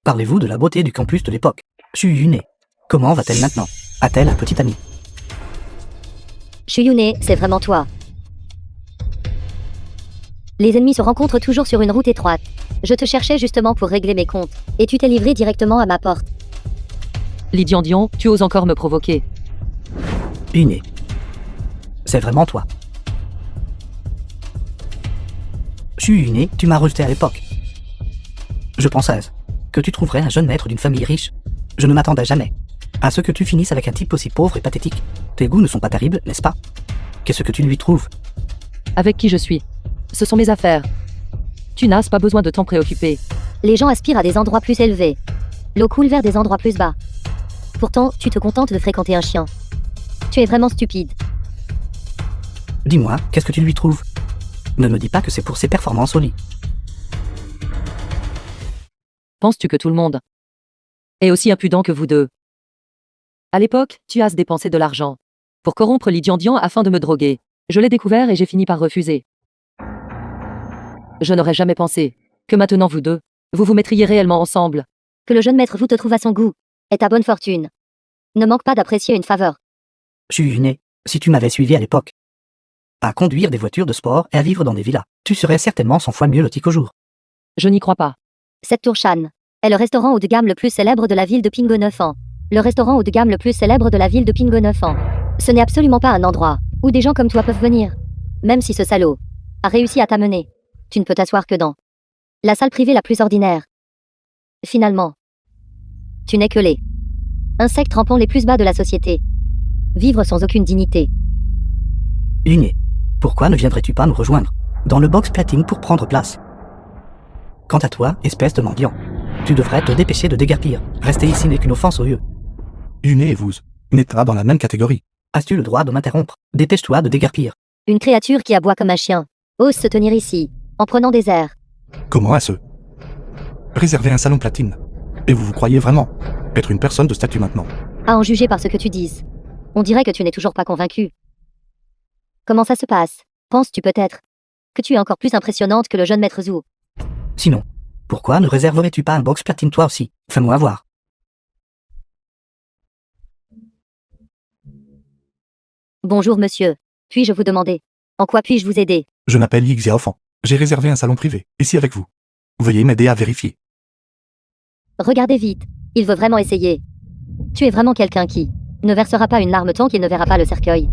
Parlez-vous de la beauté du campus de l'époque. Chuyune. Comment va-t-elle maintenant? A-t-elle un petit ami? Chuyune, c'est vraiment toi. Les ennemis se rencontrent toujours sur une route étroite. Je te cherchais justement pour régler mes comptes, et tu t'es livré directement à ma porte. Li Diandian, tu oses encore me provoquer. Une. C'est vraiment toi. Chuyune, tu m'as rejeté à l'époque. Je pensais que tu trouverais un jeune maître d'une famille riche. Je ne m'attendais jamais à ce que tu finisses avec un type aussi pauvre et pathétique. Tes goûts ne sont pas terribles, n'est-ce pas? Qu'est-ce que tu lui trouves? Avec qui je suis? Ce sont mes affaires. Tu n'as pas besoin de t'en préoccuper. Les gens aspirent à des endroits plus élevés. L'eau coule vers des endroits plus bas. Pourtant, tu te contentes de fréquenter un chien. Tu es vraiment stupide. Dis-moi, qu'est-ce que tu lui trouves? Ne me dis pas que c'est pour ses performances au lit. Penses-tu que tout le monde est aussi impudent que vous deux? À l'époque, tu as dépensé de l'argent pour corrompre Li Diandian afin de me droguer. Je l'ai découvert et j'ai fini par refuser. Je n'aurais jamais pensé que maintenant vous deux, vous vous mettriez réellement ensemble. Que le jeune maître vous te trouve à son goût est ta bonne fortune. Ne manque pas d'apprécier une faveur. Chuyune, si tu m'avais suivi à l'époque, à conduire des voitures de sport et à vivre dans des villas, tu serais certainement 100 fois mieux loti qu'au jour. Je n'y crois pas. Cette tour Shan est le restaurant haut de gamme le plus célèbre de la ville de Pingo 9 Le restaurant haut de gamme le plus célèbre de la ville de Pingo 9 Ce n'est absolument pas un endroit où des gens comme toi peuvent venir. Même si ce salaud a réussi à t'amener, tu ne peux t'asseoir que dans la salle privée la plus ordinaire. Finalement, tu n'es que les insectes rampants les plus bas de la société. Vivre sans aucune dignité. Une. Pourquoi ne viendrais-tu pas nous rejoindre dans le box platine pour prendre place? Quant à toi, espèce de mendiant, tu devrais te dépêcher de déguerpir. Rester ici n'est qu'une offense aux yeux. Une et vous n'êtes pas dans la même catégorie. As-tu le droit de m'interrompre? Dépêche-toi de déguerpir. Une créature qui aboie comme un chien ose se tenir ici, en prenant des airs. Comment à ce? Réserver un salon platine. Et vous croyez vraiment être une personne de statut maintenant? À en juger par ce que tu dises. On dirait que tu n'es toujours pas convaincu. Comment ça se passe? Penses-tu peut-être que tu es encore plus impressionnante que le jeune maître Zhou? Sinon, pourquoi ne réserverais-tu pas un box platine toi aussi? Fais-moi voir. Bonjour monsieur. Puis-je vous demander en quoi puis-je vous aider? Je m'appelle Yi Xiaofan. J'ai réservé un salon privé, ici avec vous. Veuillez m'aider à vérifier. Regardez vite. Il veut vraiment essayer. Tu es vraiment quelqu'un qui ne versera pas une larme tant qu'il ne verra pas le cercueil.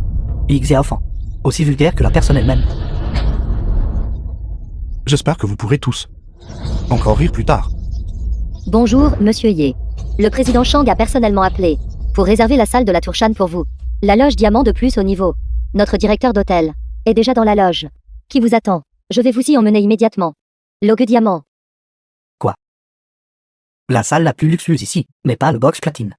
Xiaofan. Aussi vulgaire que la personne elle-même. J'espère que vous pourrez tous encore rire plus tard. Bonjour, monsieur Ye. Le président Shang a personnellement appelé pour réserver la salle de la Tour Shan pour vous. La loge diamant de plus haut niveau. Notre directeur d'hôtel est déjà dans la loge. Qui vous attend? Je vais vous y emmener immédiatement. Logue diamant. La salle la plus luxueuse ici, mais pas le box platine.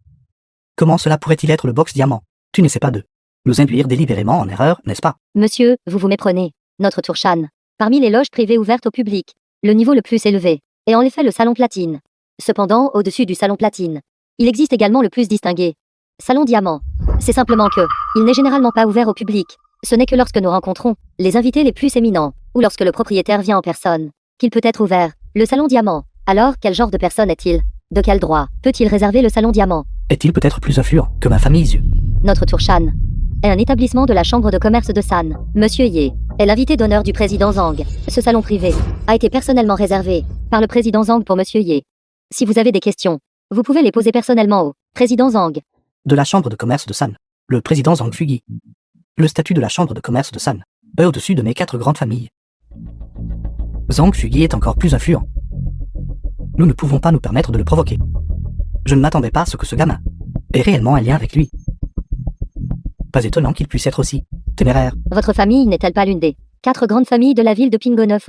Comment cela pourrait-il être le box diamant? Tu n'essaies pas de nous induire délibérément en erreur, n'est-ce pas? Monsieur, vous vous méprenez. Notre Tour Shan, parmi les loges privées ouvertes au public, le niveau le plus élevé est en effet le salon platine. Cependant, au-dessus du salon platine, il existe également le plus distingué. Salon diamant. C'est simplement que, il n'est généralement pas ouvert au public. Ce n'est que lorsque nous rencontrons les invités les plus éminents, ou lorsque le propriétaire vient en personne, qu'il peut être ouvert. Le salon diamant. Alors, quel genre de personne est-il? De quel droit peut-il réserver le salon diamant? Est-il peut-être plus influent que ma famille yeux? Notre Tour Shan est un établissement de la chambre de commerce de San. Monsieur Ye est l'invité d'honneur du président Zhang. Ce salon privé a été personnellement réservé par le président Zhang pour Monsieur Ye. Si vous avez des questions, vous pouvez les poser personnellement au président Zhang. De la chambre de commerce de San, le président Zhang Fugi. Le statut de la chambre de commerce de San est au-dessus de mes 4 grandes familles. Zhang Fugi est encore plus influent. Nous ne pouvons pas nous permettre de le provoquer. Je ne m'attendais pas à ce que ce gamin ait réellement un lien avec lui. Pas étonnant qu'il puisse être aussi téméraire. Votre famille n'est-elle pas l'une des 4 grandes familles de la ville de Pingo 9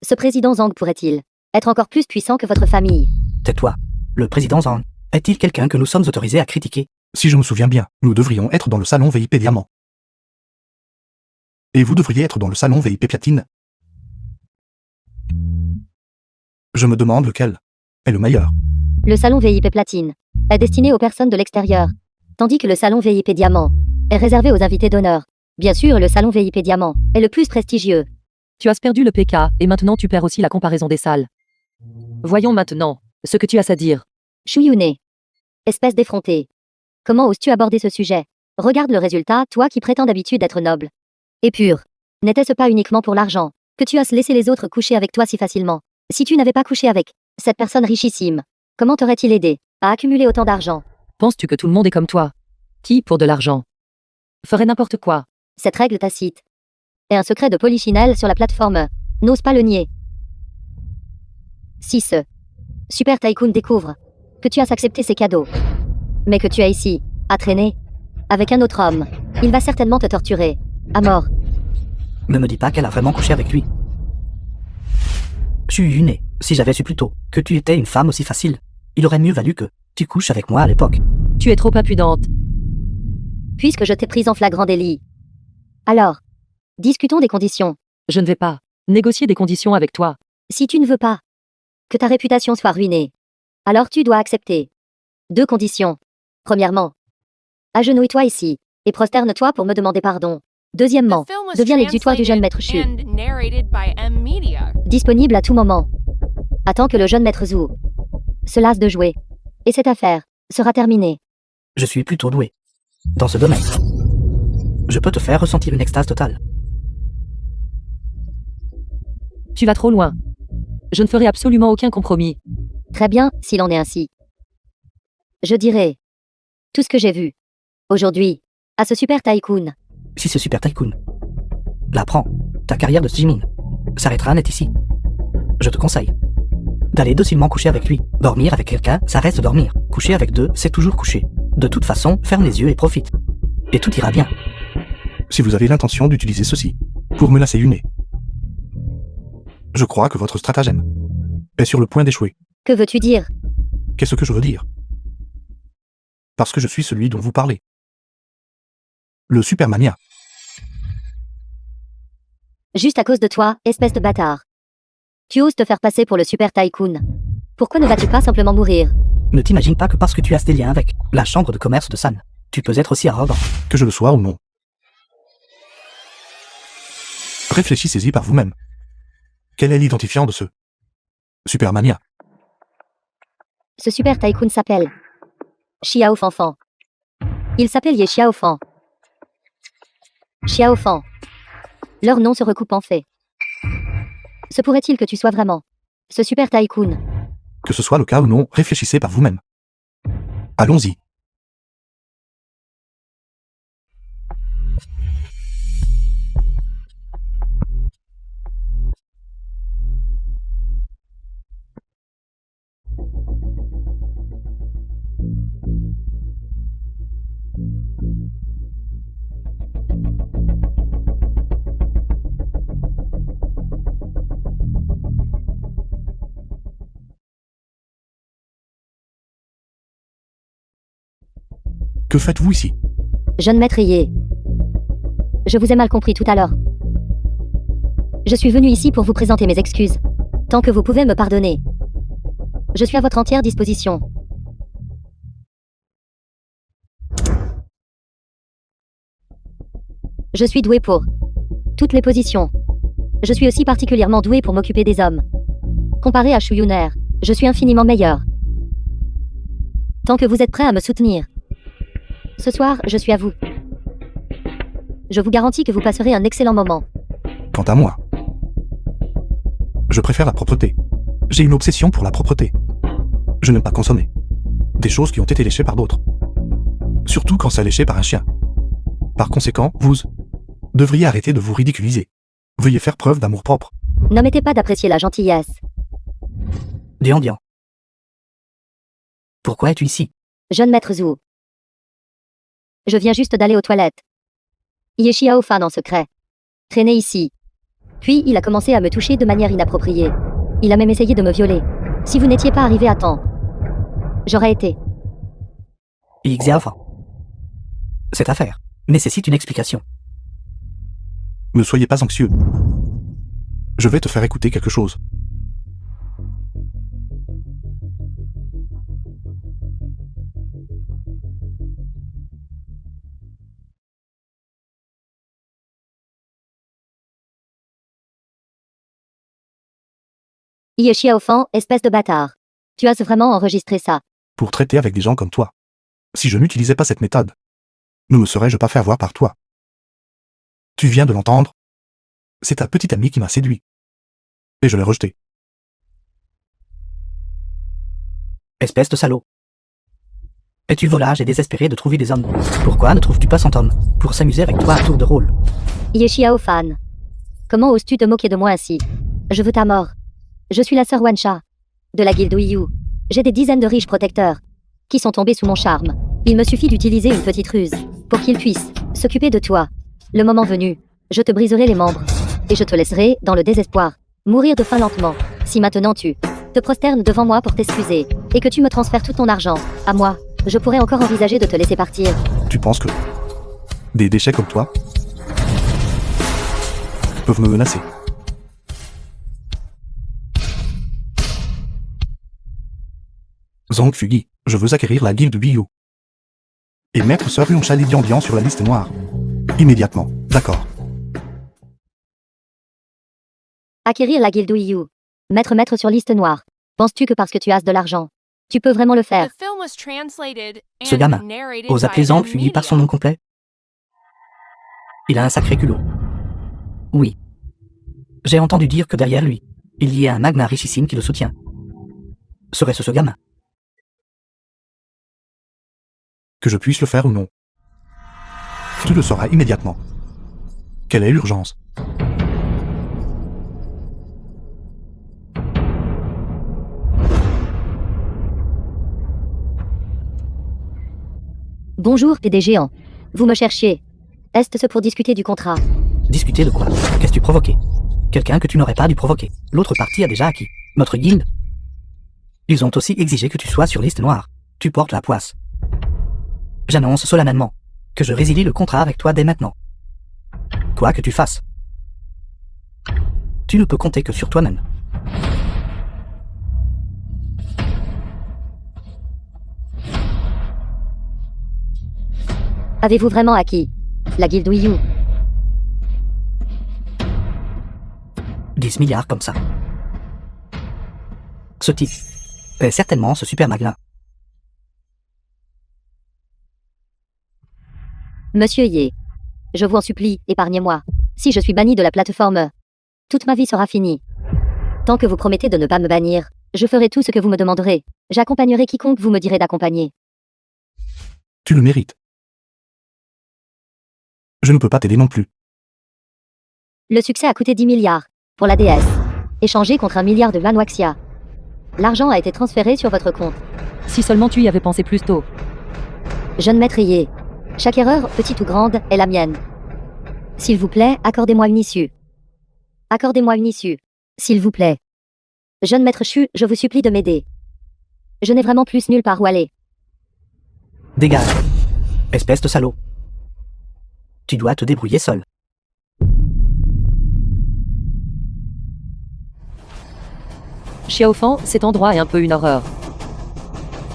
Ce président Zhang pourrait-il être encore plus puissant que votre famille? Tais-toi. Le président Zhang est-il quelqu'un que nous sommes autorisés à critiquer? Si je me souviens bien, nous devrions être dans le salon VIP Diamant. Et vous devriez être dans le salon VIP Platine. Je me demande lequel est le meilleur. Le salon VIP Platine est destiné aux personnes de l'extérieur, tandis que le salon VIP Diamant est réservé aux invités d'honneur. Bien sûr, le salon VIP Diamant est le plus prestigieux. Tu as perdu le PK, et maintenant tu perds aussi la comparaison des salles. Voyons maintenant ce que tu as à dire. Shuyune. Espèce d'effronté. Comment oses-tu aborder ce sujet? Regarde le résultat, toi qui prétends d'habitude être noble. Et pur. N'était-ce pas uniquement pour l'argent que tu as laissé les autres coucher avec toi si facilement? Si tu n'avais pas couché avec cette personne richissime, comment t'aurait-il aidé à accumuler autant d'argent? Penses-tu que tout le monde est comme toi? Qui, pour de l'argent, ferait n'importe quoi? Cette règle tacite est un secret de Polichinelle sur la plateforme. N'ose pas le nier. Si ce Super Tycoon découvre que tu as accepté ses cadeaux, mais que tu as ici à traîner avec un autre homme, il va certainement te torturer à mort. Ne me dis pas qu'elle a vraiment couché avec lui. Shuyune, si j'avais su plus tôt que tu étais une femme aussi facile, il aurait mieux valu que tu couches avec moi à l'époque. Tu es trop impudente. Puisque je t'ai prise en flagrant délit. Alors, discutons des conditions. Je ne vais pas négocier des conditions avec toi. Si tu ne veux pas que ta réputation soit ruinée, alors tu dois accepter 2 conditions. Premièrement, agenouille-toi ici et prosterne-toi pour me demander pardon. Deuxièmement, The film was deviens l'exutoire du jeune translated maître Shu, and narrated by M Media. disponible à tout moment. Attends que le jeune maître Zhu se lasse de jouer. Et cette affaire sera terminée. Je suis plutôt doué dans ce domaine. Je peux te faire ressentir une extase totale. Tu vas trop loin. Je ne ferai absolument aucun compromis. Très bien, s'il en est ainsi. Je dirai tout ce que j'ai vu aujourd'hui à ce super tycoon. Si ce super tycoon l'apprend, ta carrière de Jimin s'arrêtera net ici. Je te conseille d'aller docilement coucher avec lui. Dormir avec quelqu'un, ça reste dormir. Coucher avec deux, c'est toujours coucher. De toute façon, ferme les yeux et profite. Et tout ira bien. Si vous avez l'intention d'utiliser ceci pour me lasser une nez, je crois que votre stratagème est sur le point d'échouer. Que veux-tu dire? Qu'est-ce que je veux dire? Parce que je suis celui dont vous parlez. Le Supermania. Juste à cause de toi, espèce de bâtard. Tu oses te faire passer pour le super tycoon. Pourquoi ne vas-tu pas simplement mourir? Ne t'imagine pas que parce que tu as des liens avec la chambre de commerce de San, tu peux être aussi arrogant. Que je le sois ou non. Réfléchissez-y par vous-même. Quel est l'identifiant de ce Supermania? Ce super tycoon s'appelle Xiao Fanfan. Il s'appelle Ye Xiao Fan. Xiao Fan. Leurs noms se recoupent en fait. Se pourrait-il que tu sois vraiment ce super tycoon? Que ce soit le cas ou non, réfléchissez par vous-même. Allons-y. Que faites-vous ici? Jeune maître Ye. Je vous ai mal compris tout à l'heure. Je suis venu ici pour vous présenter mes excuses. Tant que vous pouvez me pardonner. Je suis à votre entière disposition. Je suis doué pour toutes les positions. Je suis aussi particulièrement doué pour m'occuper des hommes. Comparé à Shuyuner, je suis infiniment meilleur. Tant que vous êtes prêt à me soutenir. Ce soir, je suis à vous. Je vous garantis que vous passerez un excellent moment. Quant à moi, je préfère la propreté. J'ai une obsession pour la propreté. Je n'aime pas consommer des choses qui ont été léchées par d'autres. Surtout quand c'est léché par un chien. Par conséquent, vous devriez arrêter de vous ridiculiser. Veuillez faire preuve d'amour-propre. N'omettez pas d'apprécier la gentillesse. Dian. Pourquoi es-tu ici? Jeune maître Zhu. Je viens juste d'aller aux toilettes. Ye Xiao Fan en secret. Traîné ici. Puis il a commencé à me toucher de manière inappropriée. Il a même essayé de me violer. Si vous n'étiez pas arrivé à temps, j'aurais été. Xiaofan. Cette affaire nécessite une explication. Ne soyez pas anxieux. Je vais te faire écouter quelque chose. Ye Xiaofan, espèce de bâtard. Tu as vraiment enregistré ça. Pour traiter avec des gens comme toi. Si je n'utilisais pas cette méthode, ne me serais-je pas fait avoir par toi? Tu viens de l'entendre? C'est ta petite amie qui m'a séduit. Et je l'ai rejetée. Espèce de salaud. Es-tu volage et désespéré de trouver des hommes? Pourquoi ne trouves-tu pas 100 hommes pour s'amuser avec toi à tour de rôle? Ye Xiaofan. Comment oses-tu te moquer de moi ainsi? Je veux ta mort. Je suis la sœur Wansha, de la guilde Uiyu. J'ai des dizaines de riches protecteurs, qui sont tombés sous mon charme. Il me suffit d'utiliser une petite ruse, pour qu'ils puissent s'occuper de toi. Le moment venu, je te briserai les membres, et je te laisserai, dans le désespoir, mourir de faim lentement. Si maintenant tu te prosternes devant moi pour t'excuser, et que tu me transfères tout ton argent, à moi, je pourrais encore envisager de te laisser partir. Tu penses que des déchets comme toi peuvent me menacer? Zhang Fugi, je veux acquérir la guilde Biyu. Et mettre Sœur Wansha Lidian sur la liste noire. Immédiatement, d'accord. Acquérir la guilde Uiyu. Mettre sur liste noire. Penses-tu que parce que tu as de l'argent, tu peux vraiment le faire? The film was translated Ce and gamin, narrated ose by appeler Zhang M. Fugi par son Media. nom complet? Il a un sacré culot. Oui. J'ai entendu dire que derrière lui, il y a un magnat richissime qui le soutient. Serait-ce ce gamin? Que je puisse le faire ou non. Tu le sauras immédiatement. Quelle est l'urgence? Bonjour, PD géant. Vous me cherchiez. Est-ce pour discuter du contrat? Discuter de quoi? Qu'est-ce-tu provoqué? Quelqu'un que tu n'aurais pas dû provoquer. L'autre partie a déjà acquis. Notre guilde. Ils ont aussi exigé que tu sois sur liste noire. Tu portes la poisse. J'annonce solennellement que je résilie le contrat avec toi dès maintenant. Quoi que tu fasses, tu ne peux compter que sur toi-même. Avez-vous vraiment acquis la guilde Uiyu? 10 milliards comme ça. Ce type est certainement ce super magnat. Monsieur Ye. Je vous en supplie, épargnez-moi. Si je suis banni de la plateforme, toute ma vie sera finie. Tant que vous promettez de ne pas me bannir, je ferai tout ce que vous me demanderez. J'accompagnerai quiconque vous me direz d'accompagner. Tu le mérites. Je ne peux pas t'aider non plus. Le succès a coûté 10 milliards, pour la déesse. Échangé contre 1 milliard de Manwaxia. L'argent a été transféré sur votre compte. Si seulement tu y avais pensé plus tôt. Jeune maître Ye. Chaque erreur, petite ou grande, est la mienne. S'il vous plaît, accordez-moi une issue. Accordez-moi une issue. S'il vous plaît. Jeune maître Chu, je vous supplie de m'aider. Je n'ai vraiment plus nulle part où aller. Dégage. Espèce de salaud. Tu dois te débrouiller seul. Xiaofan, cet endroit est un peu une horreur.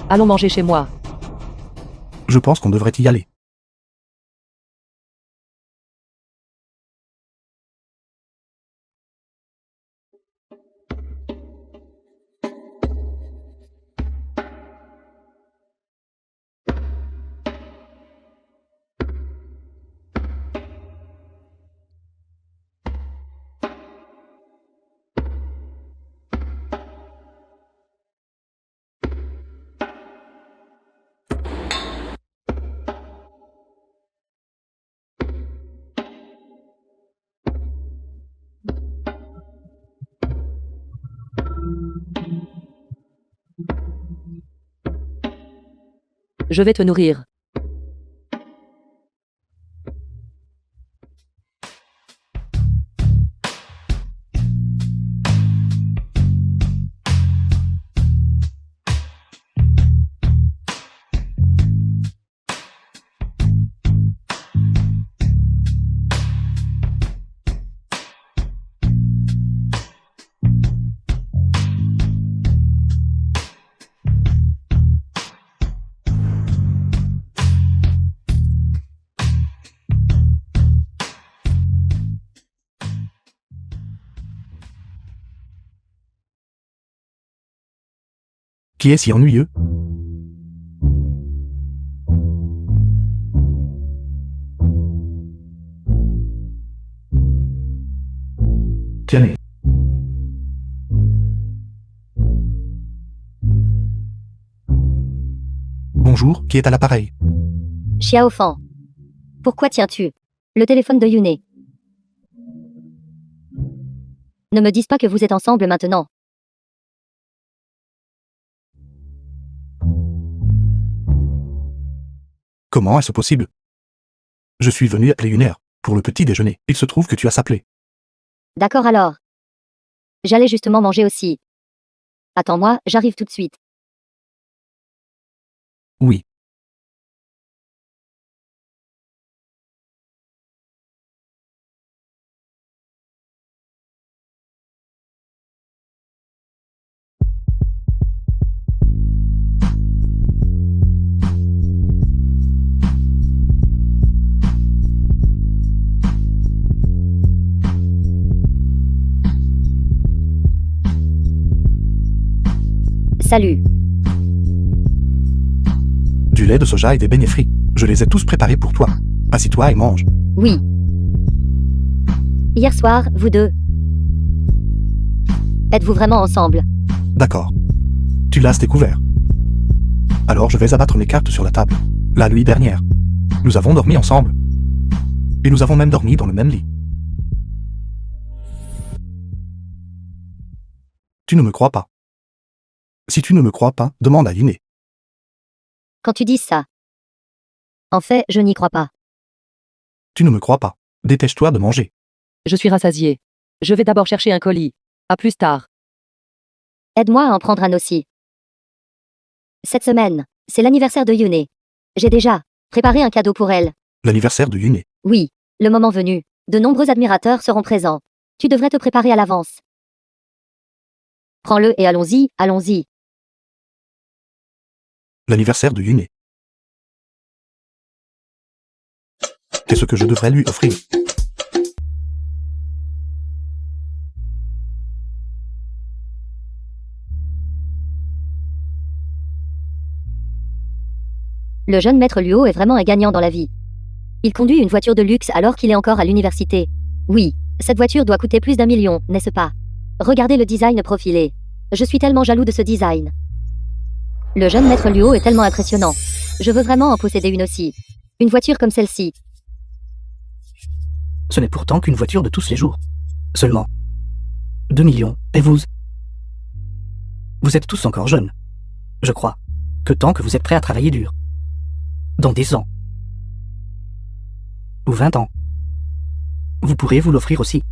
Allons manger chez moi. Je pense qu'on devrait y aller. Je vais te nourrir. Qui est si ennuyeux? Tenez. Bonjour, qui est à l'appareil? Xiaofan. Pourquoi tiens-tu le téléphone de Yune? Ne me dises pas que vous êtes ensemble maintenant. Comment est-ce possible? Je suis venu appeler une heure pour le petit déjeuner. Il se trouve que tu as s'appelé. D'accord alors. J'allais justement manger aussi. Attends-moi, j'arrive tout de suite. Oui. Salut. Du lait de soja et des beignets frits. Je les ai tous préparés pour toi. Assis-toi et mange. Oui. Hier soir, vous deux. Êtes-vous vraiment ensemble? D'accord. Tu lasses tes couverts. Alors je vais abattre mes cartes sur la table. La nuit dernière, nous avons dormi ensemble. Et nous avons même dormi dans le même lit. Tu ne me crois pas. Si tu ne me crois pas, demande à Yune. Quand tu dis ça. En fait, je n'y crois pas. Tu ne me crois pas. Dépêche-toi de manger. Je suis rassasié. Je vais d'abord chercher un colis. À plus tard. Aide-moi à en prendre un aussi. Cette semaine, c'est l'anniversaire de Yune. J'ai déjà préparé un cadeau pour elle. L'anniversaire de Yune. Oui, le moment venu, de nombreux admirateurs seront présents. Tu devrais te préparer à l'avance. Prends-le et allons-y, allons-y. L'anniversaire de Yune. C'est ce que je devrais lui offrir. Le jeune maître Luo est vraiment un gagnant dans la vie. Il conduit une voiture de luxe alors qu'il est encore à l'université. Oui, cette voiture doit coûter plus d'1 million, n'est-ce pas? Regardez le design profilé. Je suis tellement jaloux de ce design. Le jeune maître Luo est tellement impressionnant. Je veux vraiment en posséder une aussi. Une voiture comme celle-ci. Ce n'est pourtant qu'une voiture de tous les jours. Seulement 2 millions, et vous? Vous êtes tous encore jeunes. Je crois que tant que vous êtes prêts à travailler dur. Dans 10 ans. Ou 20 ans. Vous pourrez vous l'offrir aussi.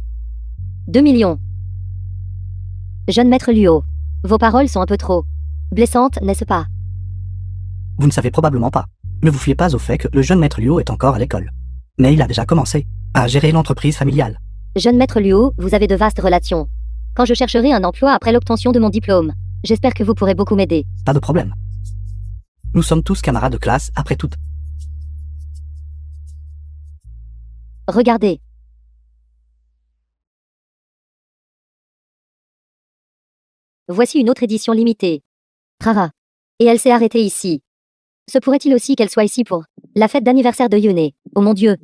2 millions. Jeune maître Luo. Vos paroles sont un peu trop blessantes, n'est-ce pas? Vous ne savez probablement pas. Ne vous fiez pas au fait que le jeune maître Luo est encore à l'école. Mais il a déjà commencé à gérer l'entreprise familiale. Jeune maître Luo, vous avez de vastes relations. Quand je chercherai un emploi après l'obtention de mon diplôme, j'espère que vous pourrez beaucoup m'aider. Pas de problème. Nous sommes tous camarades de classe après tout. Regardez. Voici une autre édition limitée. Rara. Et elle s'est arrêtée ici. Se pourrait-il aussi qu'elle soit ici pour la fête d'anniversaire de Yune? Oh mon Dieu.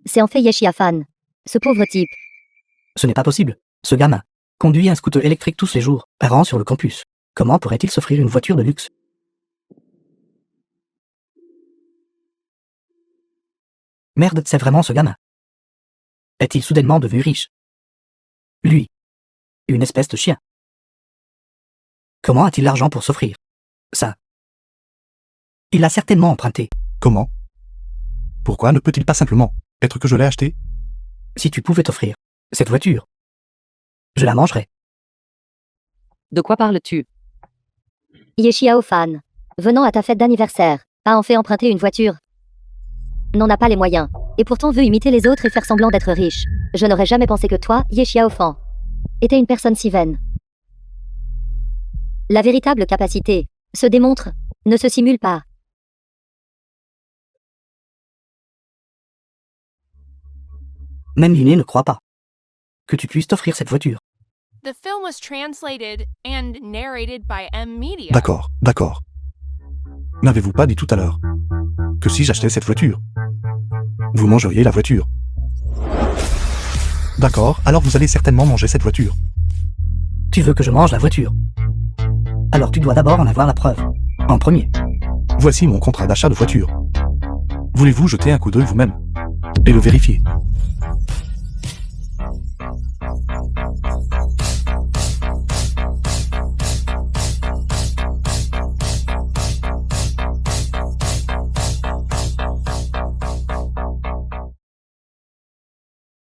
C'est en fait Yeshiafan. Ce pauvre type. Ce n'est pas possible. Ce gamin conduit un scooter électrique tous les jours, errant sur le campus. Comment pourrait-il s'offrir une voiture de luxe? Merde, c'est vraiment ce gamin. Est-il soudainement devenu riche? Lui. Une espèce de chien. Comment a-t-il l'argent pour s'offrir ça? Il a certainement emprunté. Comment? Pourquoi ne peut-il pas simplement être que je l'ai acheté? Si tu pouvais t'offrir cette voiture, je la mangerais. De quoi parles-tu? Yeshiaofan. Venant à ta fête d'anniversaire, a en fait emprunté une voiture. N'en a pas les moyens. Et pourtant veut imiter les autres et faire semblant d'être riche. Je n'aurais jamais pensé que toi, Yeshiaofan, était une personne si vaine. La véritable capacité se démontre, ne se simule pas. Même Yune ne croit pas que tu puisses t'offrir cette voiture. The film was translated and narrated by M Media. D'accord, d'accord. N'avez-vous pas dit tout à l'heure que si j'achetais cette voiture, vous mangeriez la voiture? D'accord, alors vous allez certainement manger cette voiture. Tu veux que je mange la voiture? Alors tu dois d'abord en avoir la preuve. En premier. Voici mon contrat d'achat de voiture. Voulez-vous jeter un coup d'œil vous-même et le vérifier?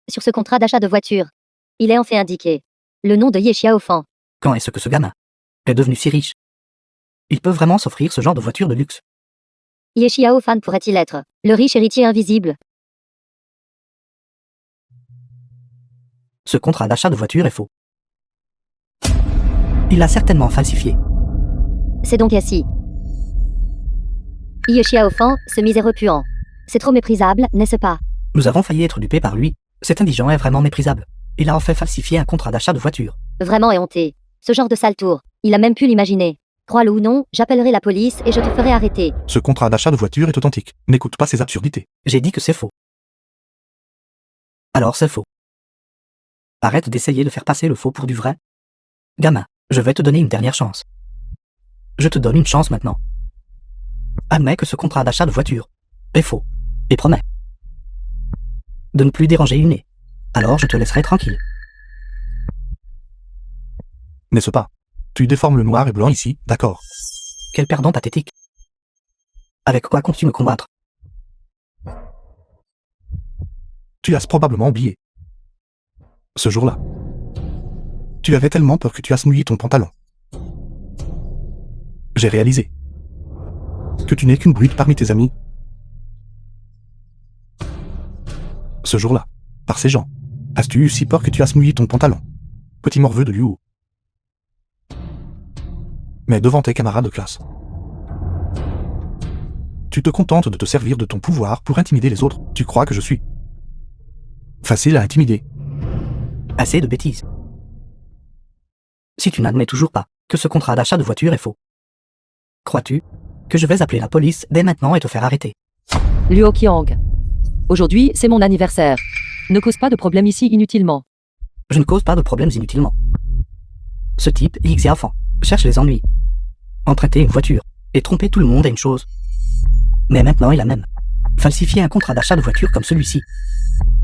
Sur ce contrat d'achat de voiture, il est en fait indiqué le nom de Ye Xiaofan. Quand est-ce que ce gamin est devenu si riche? Il peut vraiment s'offrir ce genre de voiture de luxe. Ye Xiaofan pourrait-il être le riche héritier invisible? Ce contrat d'achat de voiture est faux. Il l'a certainement falsifié. C'est donc ainsi. Ye Xiaofan, ce miséreux puant. C'est trop méprisable, n'est-ce pas? Nous avons failli être dupés par lui. Cet indigent est vraiment méprisable. Il a en fait falsifié un contrat d'achat de voiture. Vraiment éhonté. Ce genre de sale tour, il a même pu l'imaginer. Crois-le ou non, j'appellerai la police et je te ferai arrêter. Ce contrat d'achat de voiture est authentique. N'écoute pas ces absurdités. J'ai dit que c'est faux. Alors c'est faux. Arrête d'essayer de faire passer le faux pour du vrai. Gamin, je vais te donner une dernière chance. Je te donne une chance maintenant. Admets que ce contrat d'achat de voiture est faux. Et promets de ne plus déranger Une. Alors je te laisserai tranquille. N'est-ce pas? Tu déformes le noir et blanc ici, d'accord? Quel perdant pathétique. Avec quoi comptes-tu me combattre? Tu as probablement oublié. Ce jour-là, tu avais tellement peur que tu as mouillé ton pantalon. J'ai réalisé que tu n'es qu'une brute parmi tes amis. Ce jour-là, par ces gens, as-tu eu si peur que tu as mouillé ton pantalon? Petit morveux de Liu. Mais devant tes camarades de classe, tu te contentes de te servir de ton pouvoir pour intimider les autres. Tu crois que je suis facile à intimider? Assez de bêtises. Si tu n'admets toujours pas que ce contrat d'achat de voiture est faux, crois-tu que je vais appeler la police dès maintenant et te faire arrêter? Luo Qiang. Aujourd'hui, c'est mon anniversaire. Ne cause pas de problème ici inutilement. Je ne cause pas de problèmes inutilement. Ce type, Xiaofan, cherche les ennuis. Emprunter une voiture et tromper tout le monde est une chose. Mais maintenant il a même falsifié un contrat d'achat de voiture comme celui-ci.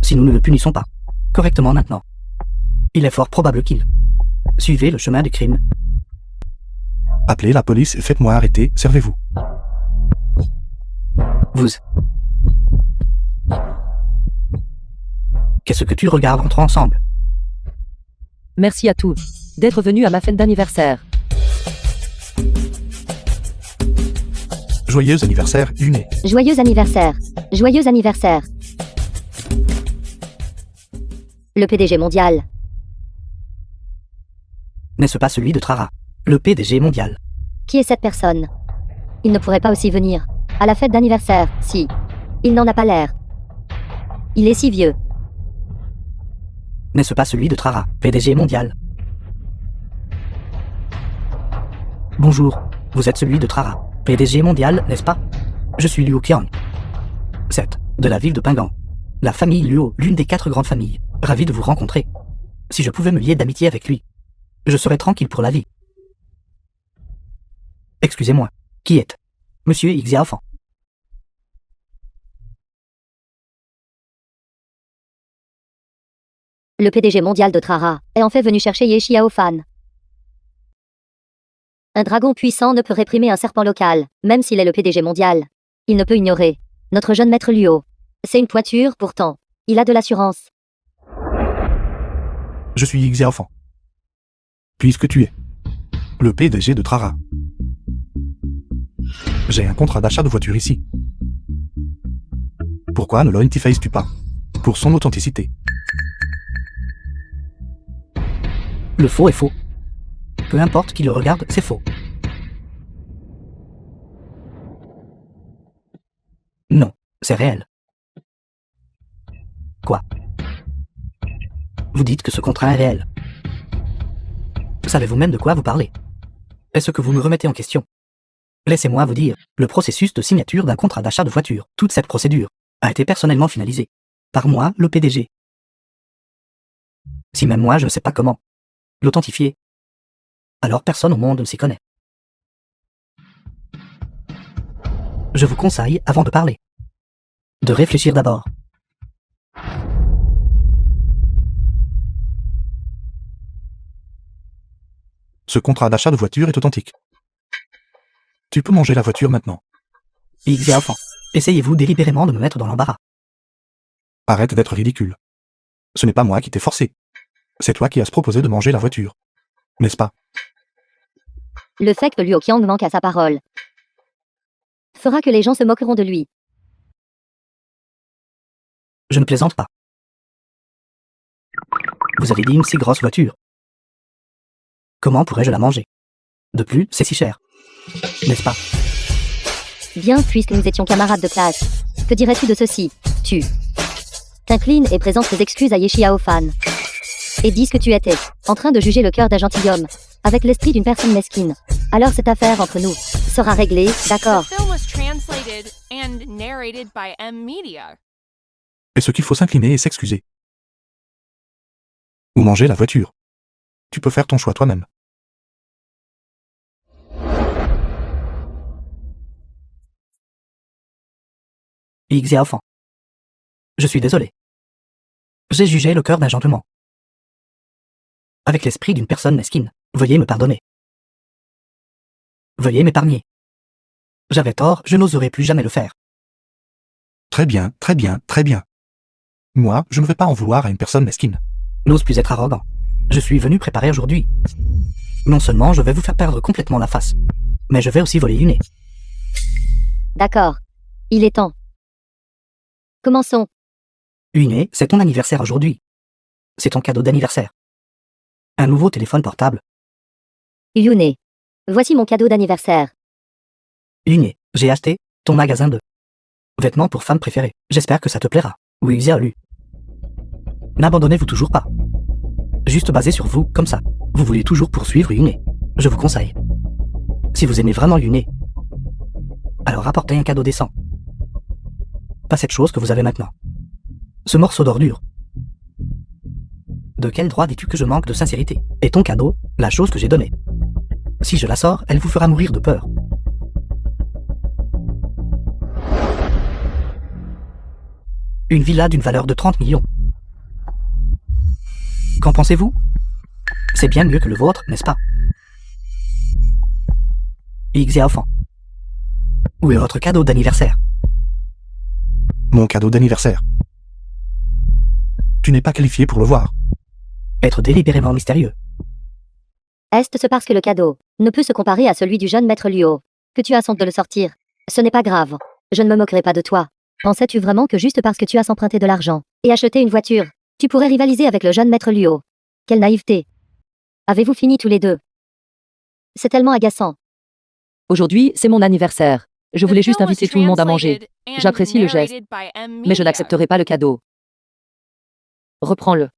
Si nous ne le punissons pas correctement maintenant, il est fort probable qu'il suive le chemin du crime. Appelez la police et faites-moi arrêter, servez-vous. Vous. Qu'est-ce que tu regardes entre ensemble? Merci à tous d'être venus à ma fête d'anniversaire. Joyeux anniversaire, Une. Joyeux anniversaire. Joyeux anniversaire. Le PDG mondial. N'est-ce pas celui de Trara, le PDG mondial? Qui est cette personne? Il ne pourrait pas aussi venir à la fête d'anniversaire, si. Il n'en a pas l'air. Il est si vieux. N'est-ce pas celui de Trara, PDG mondial? Bonjour, vous êtes celui de Trara, PDG mondial, n'est-ce pas? Je suis Liu Qiang. 7. De la ville de Pingan. La famille Luo, l'une des 4 grandes familles. Ravi de vous rencontrer. Si je pouvais me lier d'amitié avec lui, je serais tranquille pour la vie. Excusez-moi, qui est Monsieur Xiaofan? Le PDG mondial de Trara est en fait venu chercher Ye Xiaofan. Un dragon puissant ne peut réprimer un serpent local, même s'il est le PDG mondial. Il ne peut ignorer notre jeune maître Luo. C'est une pointure, pourtant. Il a de l'assurance. Je suis Xiaofan. Puisque tu es le PDG de Trara. J'ai un contrat d'achat de voiture ici. Pourquoi ne l'identifies-tu pas? Pour son authenticité. Le faux est faux. Peu importe qui le regarde, c'est faux. Non, c'est réel. Quoi? Vous dites que ce contrat est réel. Savez-vous même de quoi vous parlez? Est-ce que vous me remettez en question? Laissez-moi vous dire, le processus de signature d'un contrat d'achat de voiture, toute cette procédure, a été personnellement finalisée. Par moi, le PDG. Si même moi je ne sais pas comment l'authentifier, alors personne au monde ne s'y connaît. Je vous conseille, avant de parler, de réfléchir d'abord. Ce contrat d'achat de voiture est authentique. Tu peux manger la voiture maintenant. X et enfant, essayez-vous délibérément de me mettre dans l'embarras. Arrête d'être ridicule. Ce n'est pas moi qui t'ai forcé. C'est toi qui as proposé de manger la voiture. N'est-ce pas? Le fait que Luo Qiang manque à sa parole fera que les gens se moqueront de lui. Je ne plaisante pas. Vous avez dit une si grosse voiture. Comment pourrais-je la manger? De plus, c'est si cher. N'est-ce pas? Bien, puisque nous étions camarades de classe. Que dirais-tu de ceci? Tu t'inclines et présentes tes excuses à Ye Xiaofan. Et dis ce que tu étais, en train de juger le cœur d'un gentilhomme, avec l'esprit d'une personne mesquine. Alors cette affaire entre nous sera réglée, d'accord? The film was translated and narrated by M Media. Et ce qu'il faut s'incliner et s'excuser. Ou manger la voiture. Tu peux faire ton choix toi-même. X et enfant. Je suis désolé. J'ai jugé le cœur d'un gentleman. Avec l'esprit d'une personne mesquine. Veuillez me pardonner. Veuillez m'épargner. J'avais tort, je n'oserai plus jamais le faire. Très bien, très bien, très bien. Moi, je ne vais pas en vouloir à une personne mesquine. N'ose plus être arrogant. Je suis venu préparer aujourd'hui. Non seulement je vais vous faire perdre complètement la face, mais je vais aussi voler une nez. D'accord. Il est temps. Commençons. Une, c'est ton anniversaire aujourd'hui. C'est ton cadeau d'anniversaire. Un nouveau téléphone portable. Yune. Voici mon cadeau d'anniversaire. Une, j'ai acheté ton magasin de vêtements pour femmes préférées. J'espère que ça te plaira. Oui, j'ai lu. N'abandonnez-vous toujours pas. Juste basé sur vous, comme ça. Vous voulez toujours poursuivre Yune. Je vous conseille. Si vous aimez vraiment Yune, alors apportez un cadeau décent. Pas cette chose que vous avez maintenant. Ce morceau d'ordure. De quel droit dis-tu que je manque de sincérité? Et ton cadeau, la chose que j'ai donnée. Si je la sors, elle vous fera mourir de peur. Une villa d'une valeur de 30 millions. Qu'en pensez-vous? C'est bien mieux que le vôtre, n'est-ce pas? X et enfant. Où est votre cadeau d'anniversaire? Mon cadeau d'anniversaire. Tu n'es pas qualifié pour le voir. Être délibérément mystérieux. Est-ce parce que le cadeau ne peut se comparer à celui du jeune maître Luo que tu as honte de le sortir? Ce n'est pas grave. Je ne me moquerai pas de toi. Pensais-tu vraiment que juste parce que tu as emprunté de l'argent et acheté une voiture, tu pourrais rivaliser avec le jeune maître Luo? Quelle naïveté! Avez-vous fini tous les deux? C'est tellement agaçant. Aujourd'hui, c'est mon anniversaire. Je The voulais juste film was inviter tout le monde à manger. translated and J'apprécie le geste, narrated by M mais je Media. n'accepterai pas le cadeau. Reprends-le.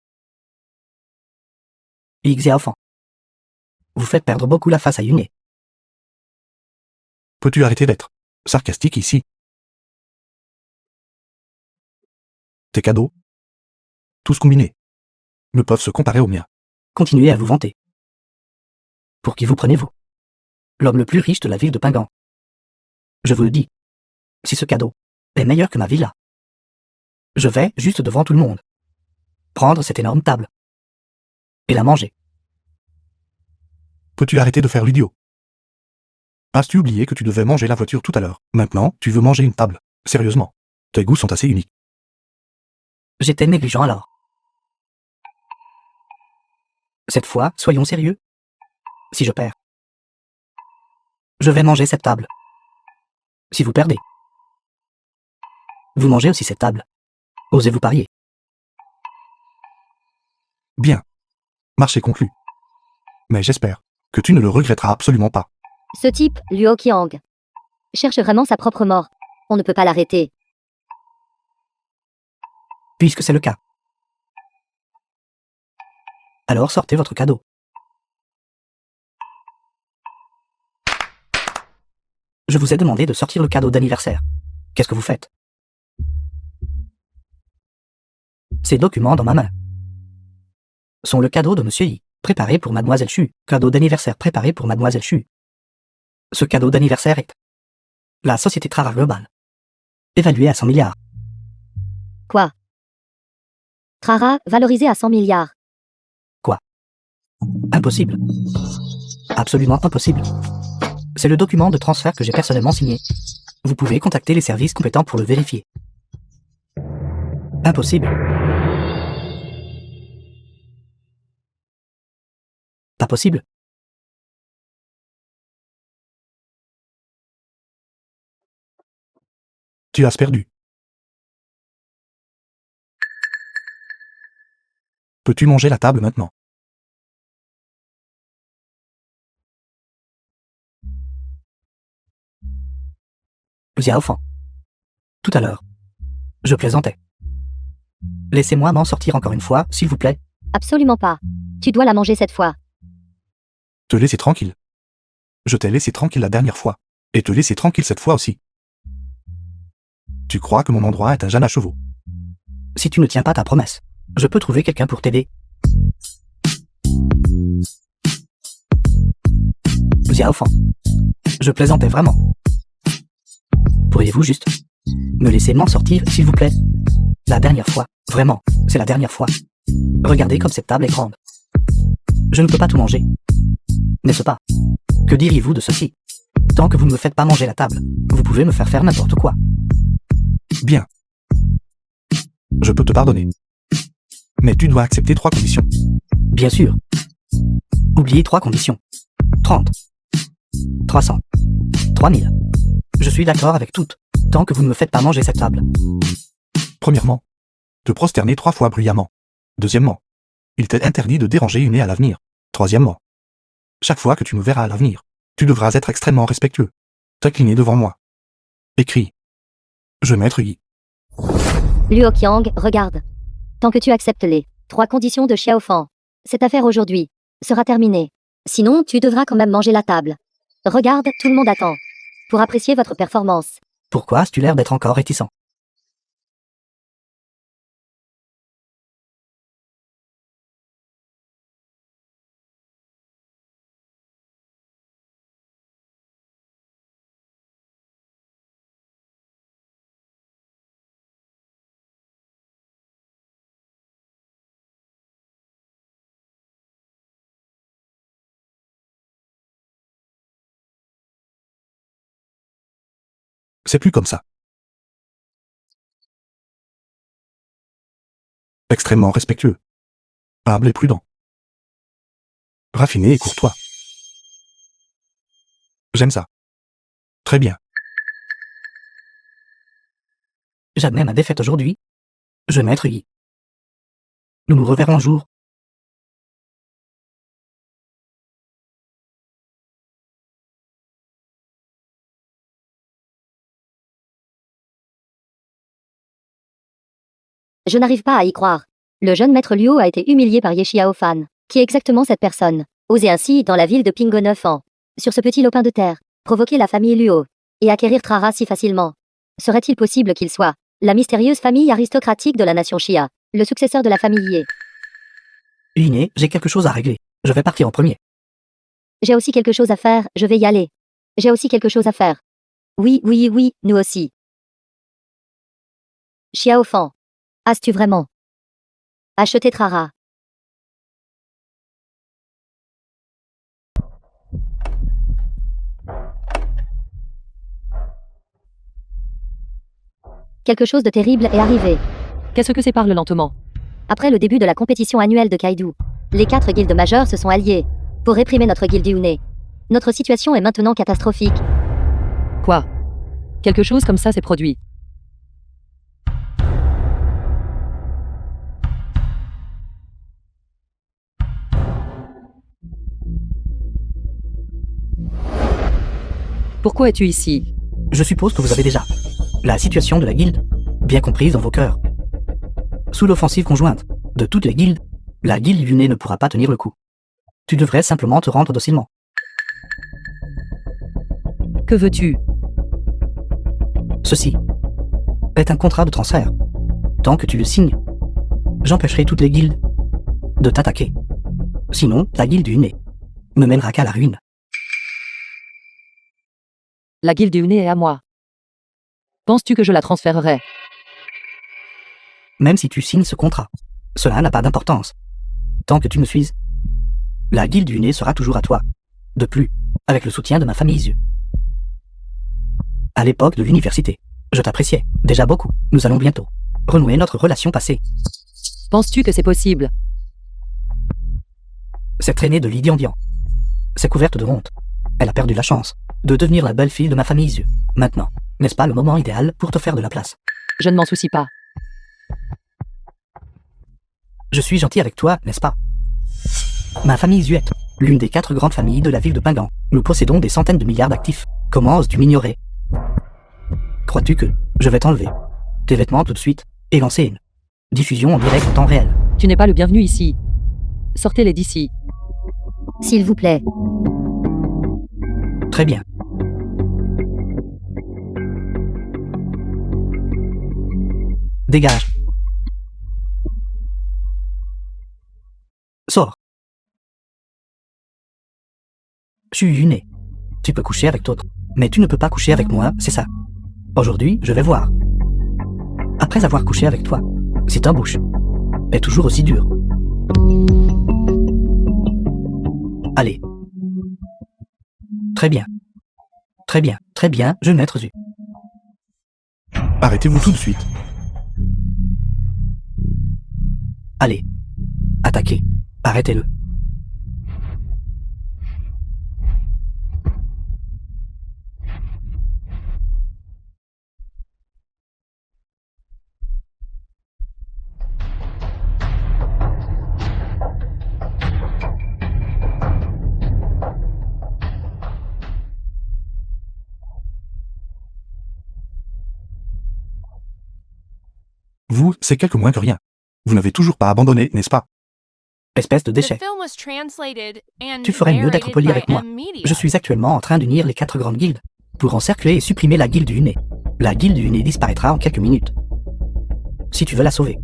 X et enfant. Vous faites perdre beaucoup la face à Yune. Peux-tu arrêter d'être sarcastique ici? Tes cadeaux, tous combinés, ne peuvent se comparer aux miens. Continuez à vous vanter. Pour qui vous prenez-vous? L'homme le plus riche de la ville de Pingan. Je vous le dis. Si ce cadeau est meilleur que ma villa, je vais, juste devant tout le monde, prendre cette énorme table et la manger. Peux-tu arrêter de faire l'idiot? As-tu oublié que tu devais manger la voiture tout à l'heure? Maintenant, tu veux manger une table. Sérieusement. Tes goûts sont assez uniques. J'étais négligent alors. Cette fois, soyons sérieux. Si je perds, je vais manger cette table. Si vous perdez, vous mangez aussi cette table. Osez-vous parier? Bien. Marché conclu. Mais j'espère que tu ne le regretteras absolument pas. Ce type, Luo Qiang, cherche vraiment sa propre mort. On ne peut pas l'arrêter. Puisque c'est le cas. Alors sortez votre cadeau. Je vous ai demandé de sortir le cadeau d'anniversaire. Qu'est-ce que vous faites? Ces documents dans ma main sont le cadeau de Monsieur Y, préparé pour Mademoiselle Chu. Cadeau d'anniversaire préparé pour Mademoiselle Chu. Ce cadeau d'anniversaire est la société Trara Global, évaluée à 100 milliards. Quoi? Trara, valorisé à 100 milliards. Impossible. Absolument impossible. C'est le document de transfert que j'ai personnellement signé. Vous pouvez contacter les services compétents pour le vérifier. Impossible. Pas possible. Tu as perdu. Peux-tu manger la table maintenant? Xiaofan. Tout à l'heure. Je plaisantais. Laissez-moi m'en sortir encore une fois, s'il vous plaît. Absolument pas. Tu dois la manger cette fois. Te laisser tranquille. Je t'ai laissé tranquille la dernière fois. Et te laisser tranquille cette fois aussi. Tu crois que mon endroit est un Jeanne à chevaux? Si tu ne tiens pas ta promesse, je peux trouver quelqu'un pour t'aider. Xiaofan. Je plaisantais vraiment. Pourriez-vous juste me laisser m'en sortir, s'il vous plaît? La dernière fois, vraiment, c'est la dernière fois. Regardez comme cette table est grande. Je ne peux pas tout manger. N'est-ce pas? Que diriez-vous de ceci? Tant que vous ne me faites pas manger la table, vous pouvez me faire n'importe quoi. Bien. Je peux te pardonner. Mais tu dois accepter 3 conditions. Bien sûr. Oubliez 3 conditions. 30. 300. 3000. Je suis d'accord avec toutes, tant que vous ne me faites pas manger cette table. Premièrement, te prosterner 3 fois bruyamment. Deuxièmement, il t'est interdit de déranger une à l'avenir. Troisièmement, chaque fois que tu me verras à l'avenir, tu devras être extrêmement respectueux. T'incliner devant moi. Écris. Je maître Yi. Luo Qiang, regarde. Tant que tu acceptes les 3 conditions de Xiaofan, cette affaire aujourd'hui sera terminée. Sinon, tu devras quand même manger la table. Regarde, tout le monde attend. Pour apprécier votre performance. Pourquoi as-tu l'air d'être encore réticent? C'est plus comme ça. Extrêmement respectueux. Humble et prudent. Raffiné et courtois. J'aime ça. Très bien. J'admets ma défaite aujourd'hui. Je maître Yi. Nous nous reverrons un jour. Je n'arrive pas à y croire. Le jeune maître Luo a été humilié par Ye Xiaofan. Qui est exactement cette personne? Oser ainsi, dans la ville de Pingo 9 ans, sur ce petit lopin de terre, provoquer la famille Luo, et acquérir Trara si facilement. Serait-il possible qu'il soit la mystérieuse famille aristocratique de la nation Xia, le successeur de la famille Ye? Liné, j'ai quelque chose à régler. Je vais partir en premier. J'ai aussi quelque chose à faire, je vais y aller. J'ai aussi quelque chose à faire. Oui, oui, oui, nous aussi. Xiaofan. As-tu vraiment acheté Trara? Quelque chose de terrible est arrivé. Qu'est-ce que c'est? Parle lentement. Après le début de la compétition annuelle de Kaido, les 4 guildes majeures se sont alliées pour réprimer notre guilde Yune. Notre situation est maintenant catastrophique. Quoi? Quelque chose comme ça s'est produit. Pourquoi es-tu ici? Je suppose que vous avez déjà la situation de la guilde bien comprise dans vos cœurs. Sous l'offensive conjointe de toutes les guildes, la guilde Yune ne pourra pas tenir le coup. Tu devrais simplement te rendre docilement. Que veux-tu? Ceci est un contrat de transfert. Tant que tu le signes, j'empêcherai toutes les guildes de t'attaquer. Sinon, la guilde du nez me mènera qu'à la ruine. La guilde du nez est à moi. Penses-tu que je la transférerai? Même si tu signes ce contrat, cela n'a pas d'importance. Tant que tu me suis, la guilde du nez sera toujours à toi. De plus, avec le soutien de ma famille Zieux. À l'époque de l'université, je t'appréciais déjà beaucoup. Nous allons bientôt renouer notre relation passée. Penses-tu que c'est possible? Cette traînée de Lydie Andian s'est couverte de honte. Elle a perdu la chance de devenir la belle-fille de ma famille Zieux. Maintenant, n'est-ce pas le moment idéal pour te faire de la place? Je ne m'en soucie pas. Je suis gentil avec toi, n'est-ce pas? Ma famille Zieux est l'une des 4 grandes familles de la ville de Pingan. Nous possédons des centaines de milliards d'actifs. Comment oses-tu m'ignorer? Crois-tu que je vais t'enlever tes vêtements tout de suite et lancer une diffusion en direct en temps réel? Tu n'es pas le bienvenu ici. Sortez-les d'ici. S'il vous plaît. Très bien. Dégage. Sors. Je suis né. Tu peux coucher avec d'autres, mais tu ne peux pas coucher avec moi, c'est ça. Aujourd'hui, je vais voir. Après avoir couché avec toi, si ta bouche est toujours aussi dure. Allez. Très bien. Très bien, très bien, je maître Zu. Arrêtez-vous tout de suite. Allez. Attaquez. Arrêtez-le. Vous, c'est quelque moins que rien. Vous n'avez toujours pas abandonné, n'est-ce pas? Espèce de The déchet. film was translated and Tu ferais mieux d'être narrated poli by avec moi. M Media. Je suis actuellement en train d'unir les 4 grandes guildes pour encercler et supprimer la guilde du nez. La guilde du nez disparaîtra en quelques minutes. Si tu veux la sauver,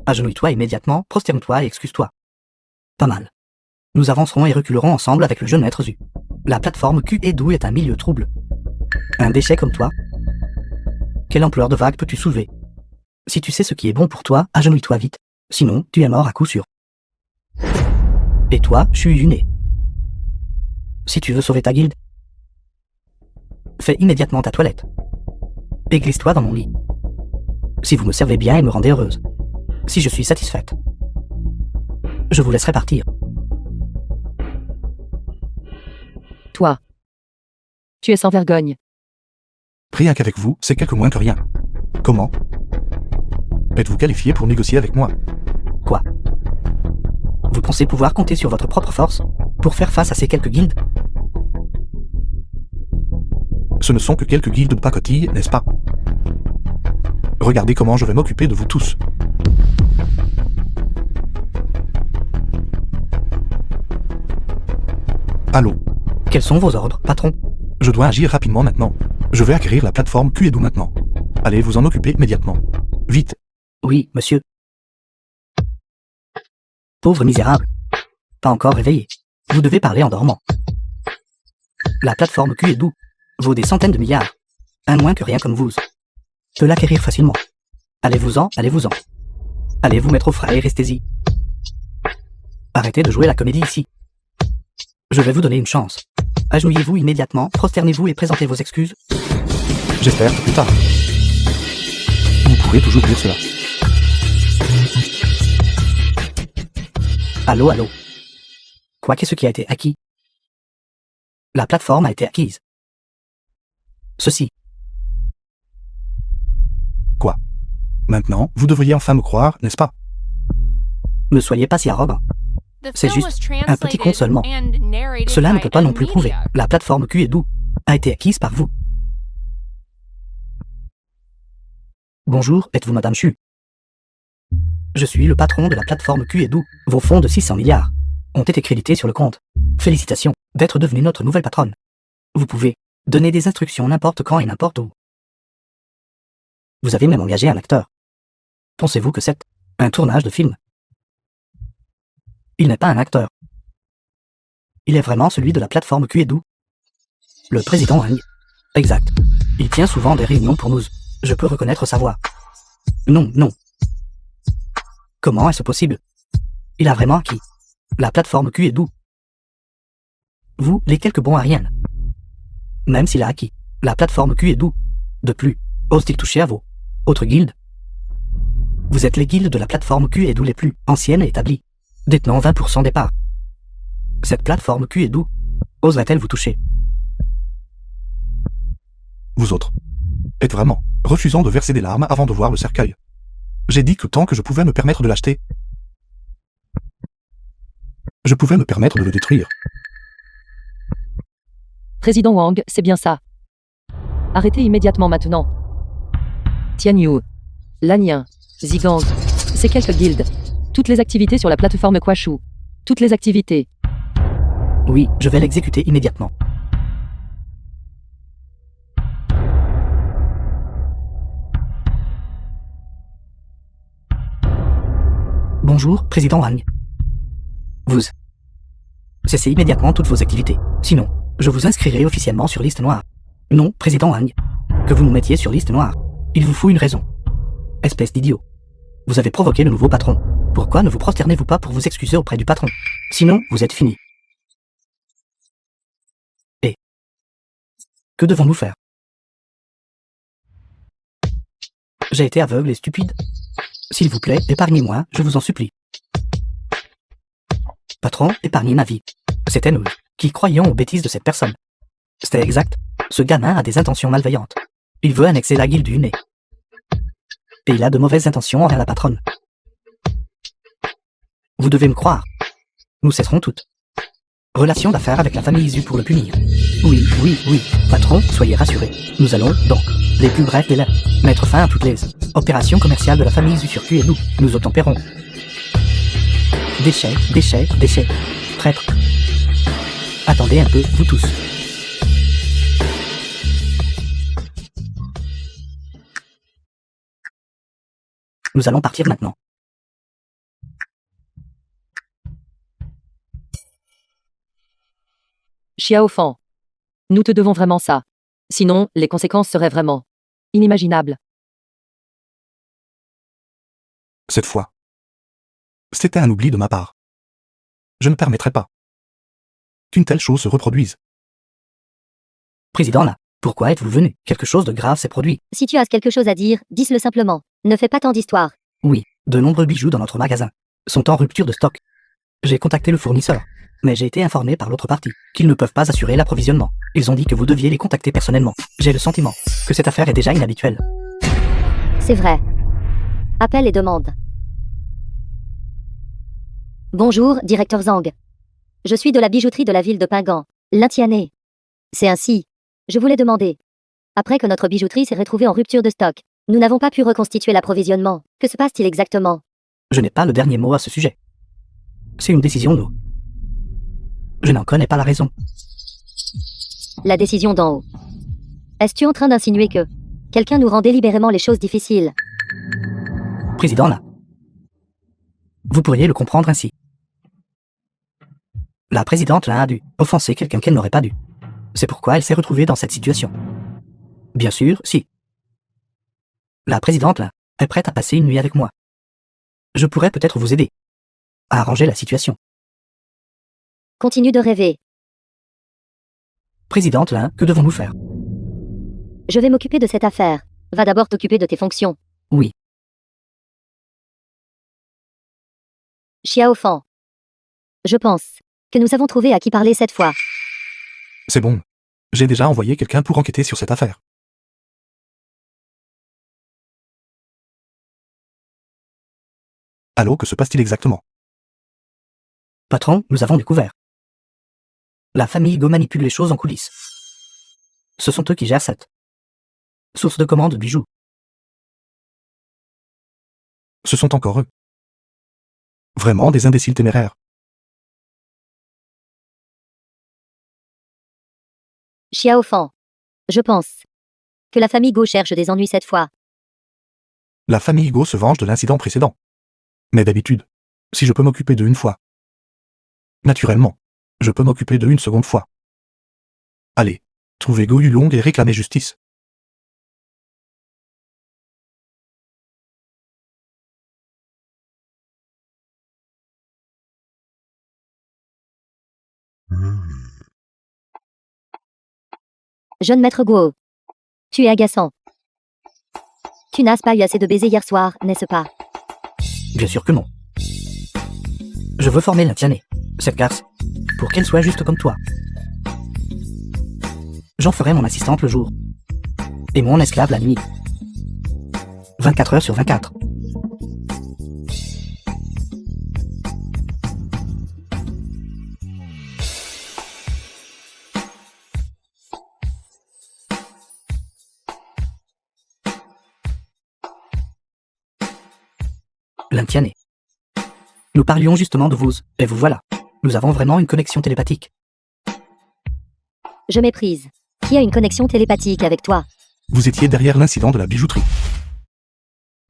agenouille-toi immédiatement, prosterne-toi et excuse-toi. Pas mal. Nous avancerons et reculerons ensemble avec le jeune maître Zu. La plateforme Q et Dou est un milieu trouble. Un déchet comme toi. Quelle ampleur de vague peux-tu soulever? Si tu sais ce qui est bon pour toi, agenouille-toi vite. Sinon, tu es mort à coup sûr. Et toi, je suis né. Si tu veux sauver ta guilde, fais immédiatement ta toilette. Et glisse-toi dans mon lit. Si vous me servez bien et me rendez heureuse. Si je suis satisfaite, je vous laisserai partir. Toi. Tu es sans vergogne. Rien qu'avec vous, c'est quelque moins que rien. Comment? Êtes-vous qualifié pour négocier avec moi? Quoi? Vous pensez pouvoir compter sur votre propre force pour faire face à ces quelques guildes? Ce ne sont que quelques guildes de pacotille, n'est-ce pas? Regardez comment je vais m'occuper de vous tous. Allô? Quels sont vos ordres, patron? Je dois agir rapidement maintenant. Je vais acquérir la plateforme Q&Do maintenant. Allez vous en occuper immédiatement. Vite. Oui, monsieur. Pauvre misérable. Pas encore réveillé. Vous devez parler en dormant. La plateforme Q&Do vaut des centaines de milliards. Un moins que rien comme vous. Peut l'acquérir facilement. Allez-vous-en, allez-vous-en. Allez vous mettre au frais et restez-y. Arrêtez de jouer la comédie ici. Je vais vous donner une chance. Agenouillez-vous immédiatement, prosternez-vous et présentez vos excuses. J'espère que plus tard. Vous pourrez toujours dire cela. Allô, allô. Quoi qu'est-ce qui a été acquis? La plateforme a été acquise. Ceci. Quoi? Maintenant, vous devriez enfin me croire, n'est-ce pas? Ne soyez pas si arrogant. The C'est film juste was un petit conte seulement. translated and narrated Cela ne by peut pas non M plus prouver. Media. La plateforme Q&Do a été acquise par vous. Bonjour, êtes-vous Madame Chu? Je suis le patron de la plateforme Q&Do. Vos fonds de 600 milliards ont été crédités sur le compte. Félicitations d'être devenue notre nouvelle patronne. Vous pouvez donner des instructions n'importe quand et n'importe où. Vous avez même engagé un acteur. Pensez-vous que c'est un tournage de film? Il n'est pas un acteur. Il est vraiment celui de la plateforme Q&Do. Le président Wang. Exact. Il tient souvent des réunions pour nous. Je peux reconnaître sa voix. Non, non. Comment est-ce possible? Il a vraiment acquis la plateforme Q&Do. Vous, les quelques bons Ariens. Même s'il a acquis la plateforme Q&Do. De plus, ose-t-il toucher à vos autres guildes? Vous êtes les guildes de la plateforme Q&Do les plus anciennes et établies, détenant 20% des parts. Cette plateforme Q&Do oserait-elle vous toucher? Vous autres. Êtes vraiment refusant de verser des larmes avant de voir le cercueil. J'ai dit que tant que je pouvais me permettre de l'acheter, je pouvais me permettre de le détruire. Président Wang, c'est bien ça. Arrêtez immédiatement maintenant. Tianyu, Lanyan, Zigang, c'est quelques guildes. Toutes les activités sur la plateforme Quashu. Toutes les activités. Oui, je vais l'exécuter immédiatement. Bonjour, président Wang. Vous cessez immédiatement toutes vos activités. Sinon, je vous inscrirai officiellement sur liste noire. Non, président Wang. Que vous nous mettiez sur liste noire. Il vous faut une raison. Espèce d'idiot. Vous avez provoqué le nouveau patron. Pourquoi ne vous prosternez-vous pas pour vous excuser auprès du patron? Sinon, vous êtes fini. Et que devons-nous faire? J'ai été aveugle et stupide. S'il vous plaît, épargnez-moi, je vous en supplie. Patron, épargnez ma vie. C'était nous qui croyions aux bêtises de cette personne. C'était exact. Ce gamin a des intentions malveillantes. Il veut annexer la guilde du nez. Et il a de mauvaises intentions envers la patronne. Vous devez me croire. Nous cesserons toutes relation d'affaires avec la famille Isu pour le punir. Oui, oui, oui. Patron, soyez rassuré. Nous allons, dans les plus brefs délais, mettre fin à toutes les opérations commerciales de la famille Isu sur Q et nous obtempérons. Déchets, déchets, déchets. Traître. Attendez un peu, vous tous. Nous allons partir maintenant. Xiao Fan. Nous te devons vraiment ça. Sinon, les conséquences seraient vraiment inimaginables. Cette fois, c'était un oubli de ma part. Je ne permettrai pas qu'une telle chose se reproduise. Président là, pourquoi êtes-vous venu? Quelque chose de grave s'est produit. Si tu as quelque chose à dire, dis-le simplement. Ne fais pas tant d'histoire. Oui, de nombreux bijoux dans notre magasin sont en rupture de stock. J'ai contacté le fournisseur, mais j'ai été informé par l'autre partie qu'ils ne peuvent pas assurer l'approvisionnement. Ils ont dit que vous deviez les contacter personnellement. J'ai le sentiment que cette affaire est déjà inhabituelle. C'est vrai. Appelle et demande. Bonjour, directeur Zhang. Je suis de la bijouterie de la ville de Pingan, Lintiané. C'est ainsi. Je voulais demander. Après que notre bijouterie s'est retrouvée en rupture de stock, nous n'avons pas pu reconstituer l'approvisionnement. Que se passe-t-il exactement? Je n'ai pas le dernier mot à ce sujet. C'est une décision d'eau. Je n'en connais pas la raison. La décision d'en haut. Es-tu en train d'insinuer que quelqu'un nous rend délibérément les choses difficiles? Président là. Vous pourriez le comprendre ainsi. La présidente là a dû offenser quelqu'un qu'elle n'aurait pas dû. C'est pourquoi elle s'est retrouvée dans cette situation. Bien sûr, si. La présidente là est prête à passer une nuit avec moi. Je pourrais peut-être vous aider à arranger la situation. Continue de rêver. Présidente là, que devons-nous faire? Je vais m'occuper de cette affaire. Va d'abord t'occuper de tes fonctions. Oui. Xiao Fan. Je pense que nous avons trouvé à qui parler cette fois. C'est bon. J'ai déjà envoyé quelqu'un pour enquêter sur cette affaire. Allô, que se passe-t-il exactement? Patron, nous avons découvert. La famille Go manipule les choses en coulisses. Ce sont eux qui gèrent cette source de commande de bijoux. Ce sont encore eux. Vraiment des imbéciles téméraires. Xiao Fan. Je pense que la famille Go cherche des ennuis cette fois. La famille Go se venge de l'incident précédent. Mais d'habitude, si je peux m'occuper de une fois. Naturellement, je peux m'occuper de une seconde fois. Allez, trouvez Go Yulong et réclamez justice. Jeune maître Guo. Tu es agaçant. Tu n'as pas eu assez de baisers hier soir, n'est-ce pas? Bien sûr que non. Je veux former la Tiané, cette garce, pour qu'elle soit juste comme toi. J'en ferai mon assistante le jour. Et mon esclave la nuit. 24 heures sur 24. L'Intiané. Nous parlions justement de vous, et vous voilà. Nous avons vraiment une connexion télépathique. Je méprise. Qui a une connexion télépathique avec toi? Vous étiez derrière l'incident de la bijouterie.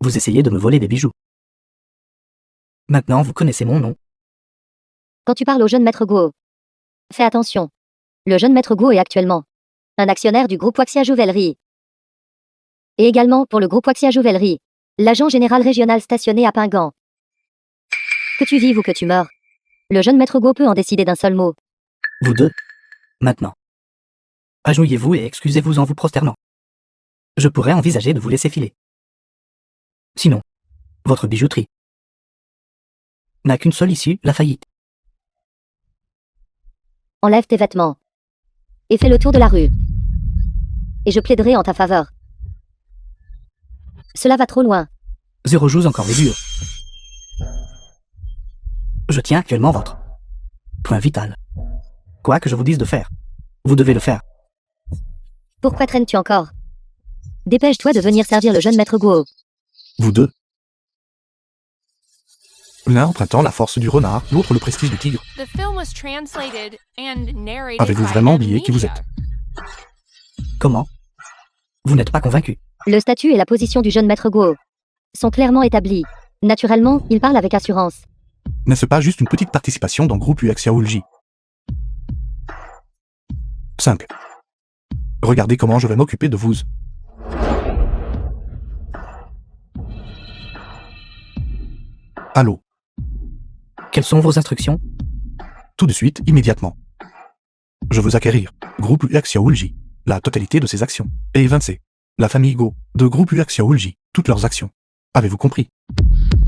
Vous essayez de me voler des bijoux. Maintenant, vous connaissez mon nom. Quand tu parles au jeune maître Guo, fais attention. Le jeune maître Guo est actuellement un actionnaire du groupe Waxia Jouvellerie. Et également pour le groupe Waxia Jouvellerie, l'agent général régional stationné à Pingan. Que tu vives ou que tu meurs, le jeune maître Guo peut en décider d'un seul mot. Vous deux. Maintenant. Agenouillez-vous et excusez-vous en vous prosternant. Je pourrais envisager de vous laisser filer. Sinon, votre bijouterie n'a qu'une seule issue, la faillite. Enlève tes vêtements. Et fais le tour de la rue. Et je plaiderai en ta faveur. Cela va trop loin. 0 joue encore les durs. Je tiens actuellement votre point vital. Quoi que je vous dise de faire, vous devez le faire. Pourquoi traînes-tu encore? Dépêche-toi de venir servir le jeune maître Guo. Vous deux. L'un empruntant la force du renard, l'autre le prestige du tigre. The film was translated and narrated Avez-vous by vraiment M. oublié qui vous Media. êtes? Comment? Vous n'êtes pas convaincu. Le statut et la position du jeune maître Guo sont clairement établis. Naturellement, il parle avec assurance. N'est-ce pas juste une petite participation dans groupe UX Yaoulji? Simple. Regardez comment je vais m'occuper de vous. Allô? Quelles sont vos instructions? Tout de suite, immédiatement. Je veux acquérir, groupe UX Yaoulji, la totalité de ses actions, et évincer la famille Go de groupe UX Yaoulji, toutes leurs actions. Avez-vous compris?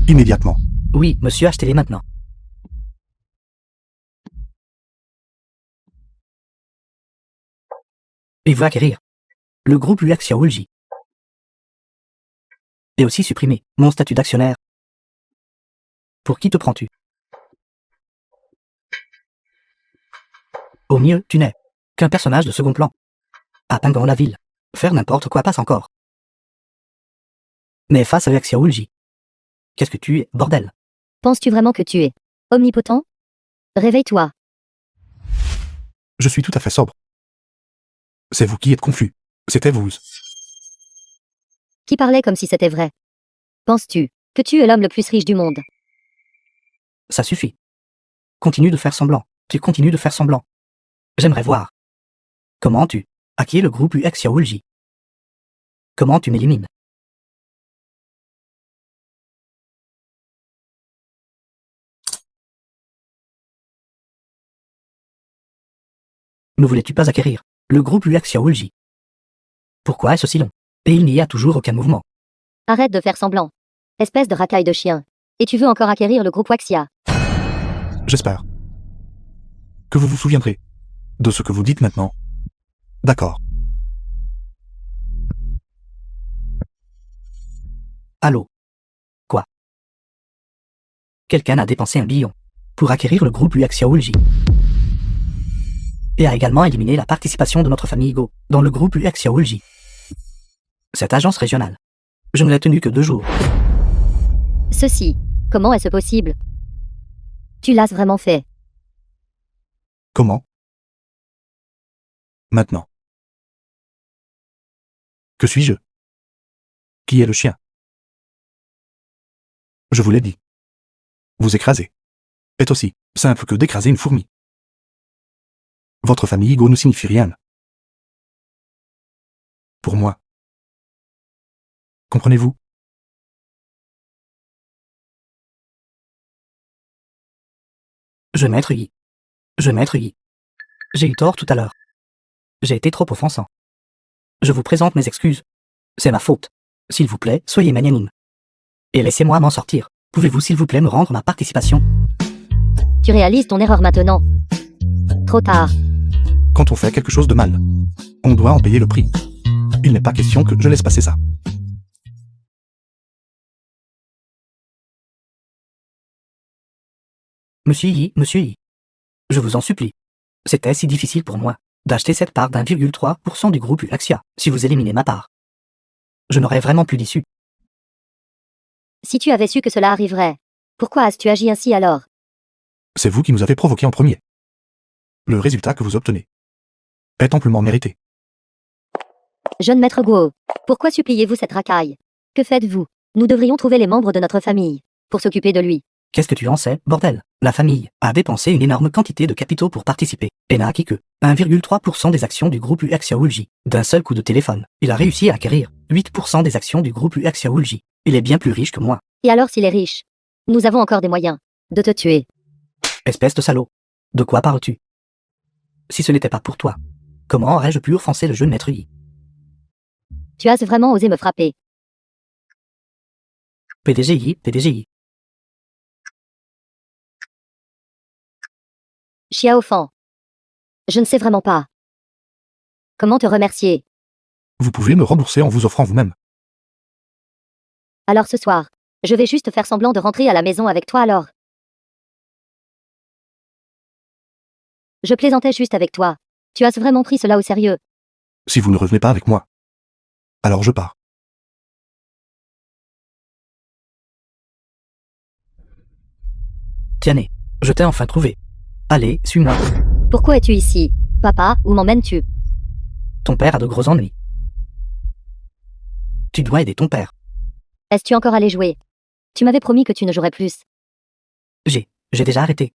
Immédiatement. Oui, monsieur, achetez-les maintenant. Et vous acquérir le groupe UX Yaoulji. Et aussi supprimer mon statut d'actionnaire. Pour qui te prends-tu? Au mieux, tu n'es qu'un personnage de second plan. À Pingan la ville, faire n'importe quoi passe encore. Mais face à Xiaoulji, qu'est-ce que tu es, bordel? Penses-tu vraiment que tu es omnipotent? Réveille-toi. Je suis tout à fait sobre. C'est vous qui êtes confus. C'était vous. Qui parlait comme si c'était vrai? Penses-tu que tu es l'homme le plus riche du monde? Ça suffit. Continue de faire semblant. Tu continues de faire semblant. J'aimerais voir. Comment tu acquiers le groupe UX Yaoulji? Comment tu m'élimines? Ne voulais-tu pas acquérir le groupe UX Yaoulji? Pourquoi est-ce si long? Et il n'y a toujours aucun mouvement. Arrête de faire semblant. Espèce de racaille de chien. Et tu veux encore acquérir le groupe Waxia? J'espère que vous vous souviendrez de ce que vous dites maintenant. D'accord. Allô? Quoi? Quelqu'un a dépensé 1 billion pour acquérir le groupe UX Yaoulji. Et a également éliminé la participation de notre famille Go dans le groupe UX Yaoulji. Cette agence régionale, je ne l'ai tenue que 2 jours. Ceci, comment est-ce possible? Tu l'as vraiment fait. Comment? Maintenant. Que suis-je? Qui est le chien? Je vous l'ai dit. Vous écraser est aussi simple que d'écraser une fourmi. Votre famille Go ne signifie rien. Pour moi. Comprenez-vous? Jeune maître Yi. Jeune maître Yi. J'ai eu tort tout à l'heure. J'ai été trop offensant. Je vous présente mes excuses. C'est ma faute. S'il vous plaît, soyez magnanime. Et laissez-moi m'en sortir. Pouvez-vous s'il vous plaît me rendre ma participation? Tu réalises ton erreur maintenant. Trop tard. Quand on fait quelque chose de mal, on doit en payer le prix. Il n'est pas question que je laisse passer ça. Monsieur Yi, je vous en supplie. C'était si difficile pour moi d'acheter cette part d'1,3% du groupe Axia si vous éliminez ma part. Je n'aurais vraiment plus d'issue. Si tu avais su que cela arriverait, pourquoi as-tu agi ainsi alors? C'est vous qui nous avez provoqué en premier. Le résultat que vous obtenez est amplement mérité. Jeune maître Guo, pourquoi suppliez-vous cette racaille? Que faites-vous? Nous devrions trouver les membres de notre famille pour s'occuper de lui. Qu'est-ce que tu en sais, bordel? La famille a dépensé une énorme quantité de capitaux pour participer et n'a acquis que 1,3% des actions du groupe Axia Wulji. D'un seul coup de téléphone, il a réussi à acquérir 8% des actions du groupe Axia Wulji. Il est bien plus riche que moi. Et alors s'il est riche? Nous avons encore des moyens de te tuer. Espèce de salaud. De quoi parles-tu? Si ce n'était pas pour toi, comment aurais-je pu offenser le jeune maître Yi? Tu as vraiment osé me frapper. PDGI. Xiao Fan. Je ne sais vraiment pas. Comment te remercier? Vous pouvez me rembourser en vous offrant vous-même. Alors ce soir, je vais juste faire semblant de rentrer à la maison avec toi alors. Je plaisantais juste avec toi. Tu as vraiment pris cela au sérieux. Si vous ne revenez pas avec moi, alors je pars. Tiennet, je t'ai enfin trouvé. Allez, suis-moi. Pourquoi es-tu ici? Papa, où m'emmènes-tu? Ton père a de gros ennuis. Tu dois aider ton père. Est-ce-tu encore allé jouer? Tu m'avais promis que tu ne jouerais plus. J'ai déjà arrêté.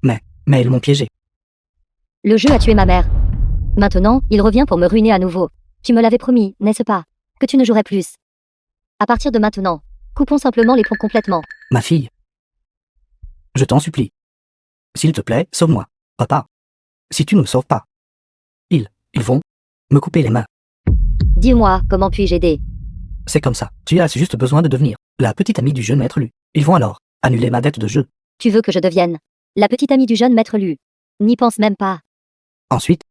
Mais ils m'ont piégé. Le jeu a tué ma mère. Maintenant, il revient pour me ruiner à nouveau. Tu me l'avais promis, n'est-ce pas? Que tu ne jouerais plus. À partir de maintenant, coupons simplement les ponts complètement. Ma fille. Je t'en supplie. S'il te plaît, sauve-moi, papa. Si tu ne me sauves pas, ils vont me couper les mains. Dis-moi, comment puis-je aider? C'est comme ça. Tu as juste besoin de devenir la petite amie du jeune maître Lu. Ils vont alors annuler ma dette de jeu. Tu veux que je devienne la petite amie du jeune maître Lu? N'y pense même pas. Ensuite,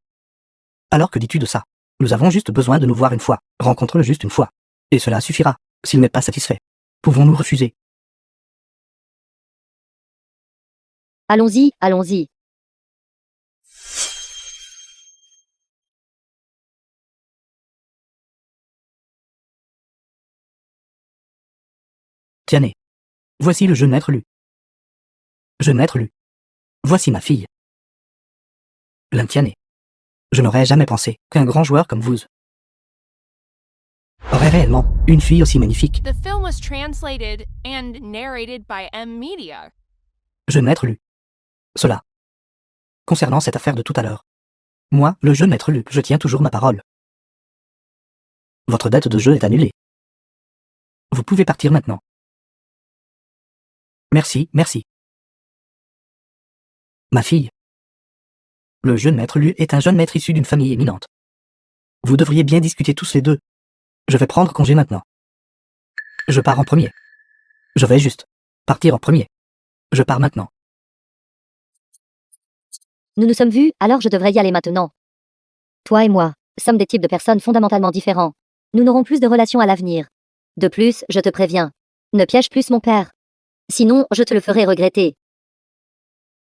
alors que dis-tu de ça? Nous avons juste besoin de nous voir une fois. Rencontre-le juste une fois. Et cela suffira. S'il n'est pas satisfait, pouvons-nous refuser? Allons-y, allons-y. Tiennet. Voici le jeune maître Lu. Jeune maître Lu. Voici ma fille. Lin Tiennet. Je n'aurais jamais pensé qu'un grand joueur comme vous aurait réellement une fille aussi magnifique. The film was translated and narrated by M Media. Jeune maître Lu. Cela. Concernant cette affaire de tout à l'heure. Moi, le jeune maître Lu, je tiens toujours ma parole. Votre dette de jeu est annulée. Vous pouvez partir maintenant. Merci. Ma fille. Le jeune maître Lu est un jeune maître issu d'une famille éminente. Vous devriez bien discuter tous les deux. Je vais prendre congé maintenant. Je pars en premier. Je vais juste partir en premier. Je pars maintenant. Nous nous sommes vus, alors je devrais y aller maintenant. Toi et moi sommes des types de personnes fondamentalement différents. Nous n'aurons plus de relations à l'avenir. De plus, je te préviens, ne piège plus mon père. Sinon, je te le ferai regretter.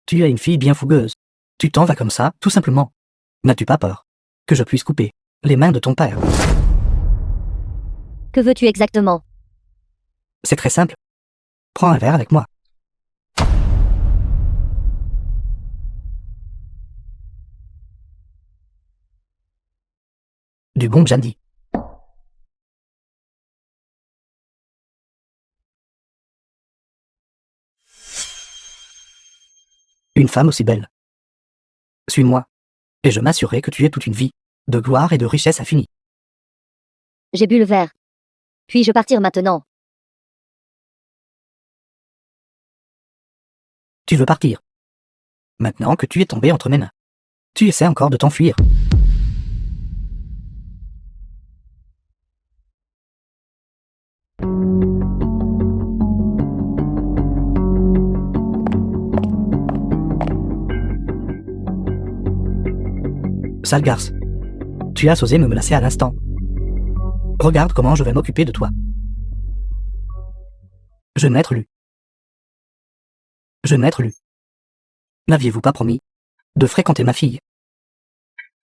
Tu es une fille bien fougueuse. Tu t'en vas comme ça, tout simplement. N'as-tu pas peur que je puisse couper les mains de ton père? Que veux-tu exactement? C'est très simple. Prends un verre avec moi. Du bon Jandy. Une femme aussi belle. Suis-moi, et je m'assurerai que tu aies toute une vie, de gloire et de richesse infinie. J'ai bu le verre. Puis-je partir maintenant? Tu veux partir. Maintenant que tu es tombé entre mes mains. Tu essaies encore de t'enfuir. Sale garce. Tu as osé me menacer à l'instant. Regarde comment je vais m'occuper de toi. Jeune maître Lu. Jeune maître Lu. N'aviez-vous pas promis de fréquenter ma fille?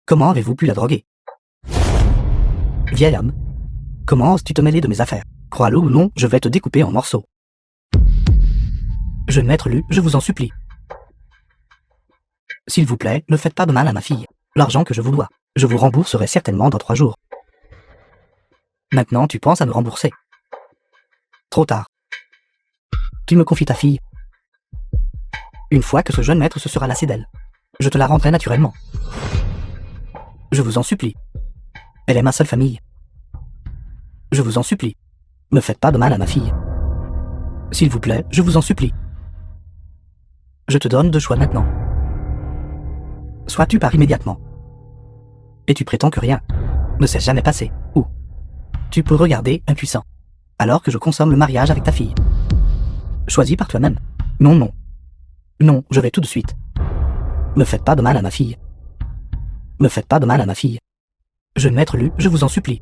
Comment avez-vous pu la droguer? Vieil homme, comment oses-tu te mêler de mes affaires? Crois-le ou non, je vais te découper en morceaux. Jeune maître Lu, je vous en supplie. S'il vous plaît, ne faites pas de mal à ma fille. L'argent que je vous dois, je vous rembourserai certainement dans 3 jours. Maintenant, tu penses à me rembourser. Trop tard. Tu me confies ta fille. Une fois que ce jeune maître se sera lassé d'elle, je te la rendrai naturellement. Je vous en supplie. Elle est ma seule famille. Je vous en supplie. Ne faites pas de mal à ma fille. S'il vous plaît, je vous en supplie. Je te donne 2 choix maintenant. Soit tu pars immédiatement, et tu prétends que rien ne s'est jamais passé, ou tu peux regarder impuissant, alors que je consomme le mariage avec ta fille. Choisis par toi-même. Non, non. Non, je vais tout de suite. Ne faites pas de mal à ma fille. Ne faites pas de mal à ma fille. Jeune maître Lu, je vous en supplie.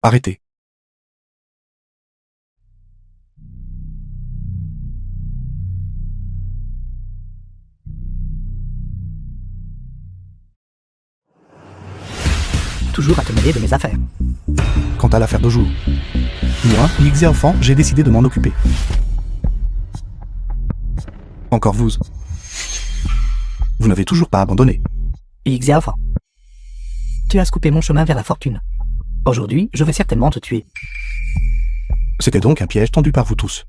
Arrêtez. Toujours à te mêler de mes affaires. Quant à l'affaire de jour, moi, Ixéophant, j'ai décidé de m'en occuper. Encore vous. Vous n'avez toujours pas abandonné. Ixéophant. Tu as coupé mon chemin vers la fortune. Aujourd'hui, je vais certainement te tuer. C'était donc un piège tendu par vous tous.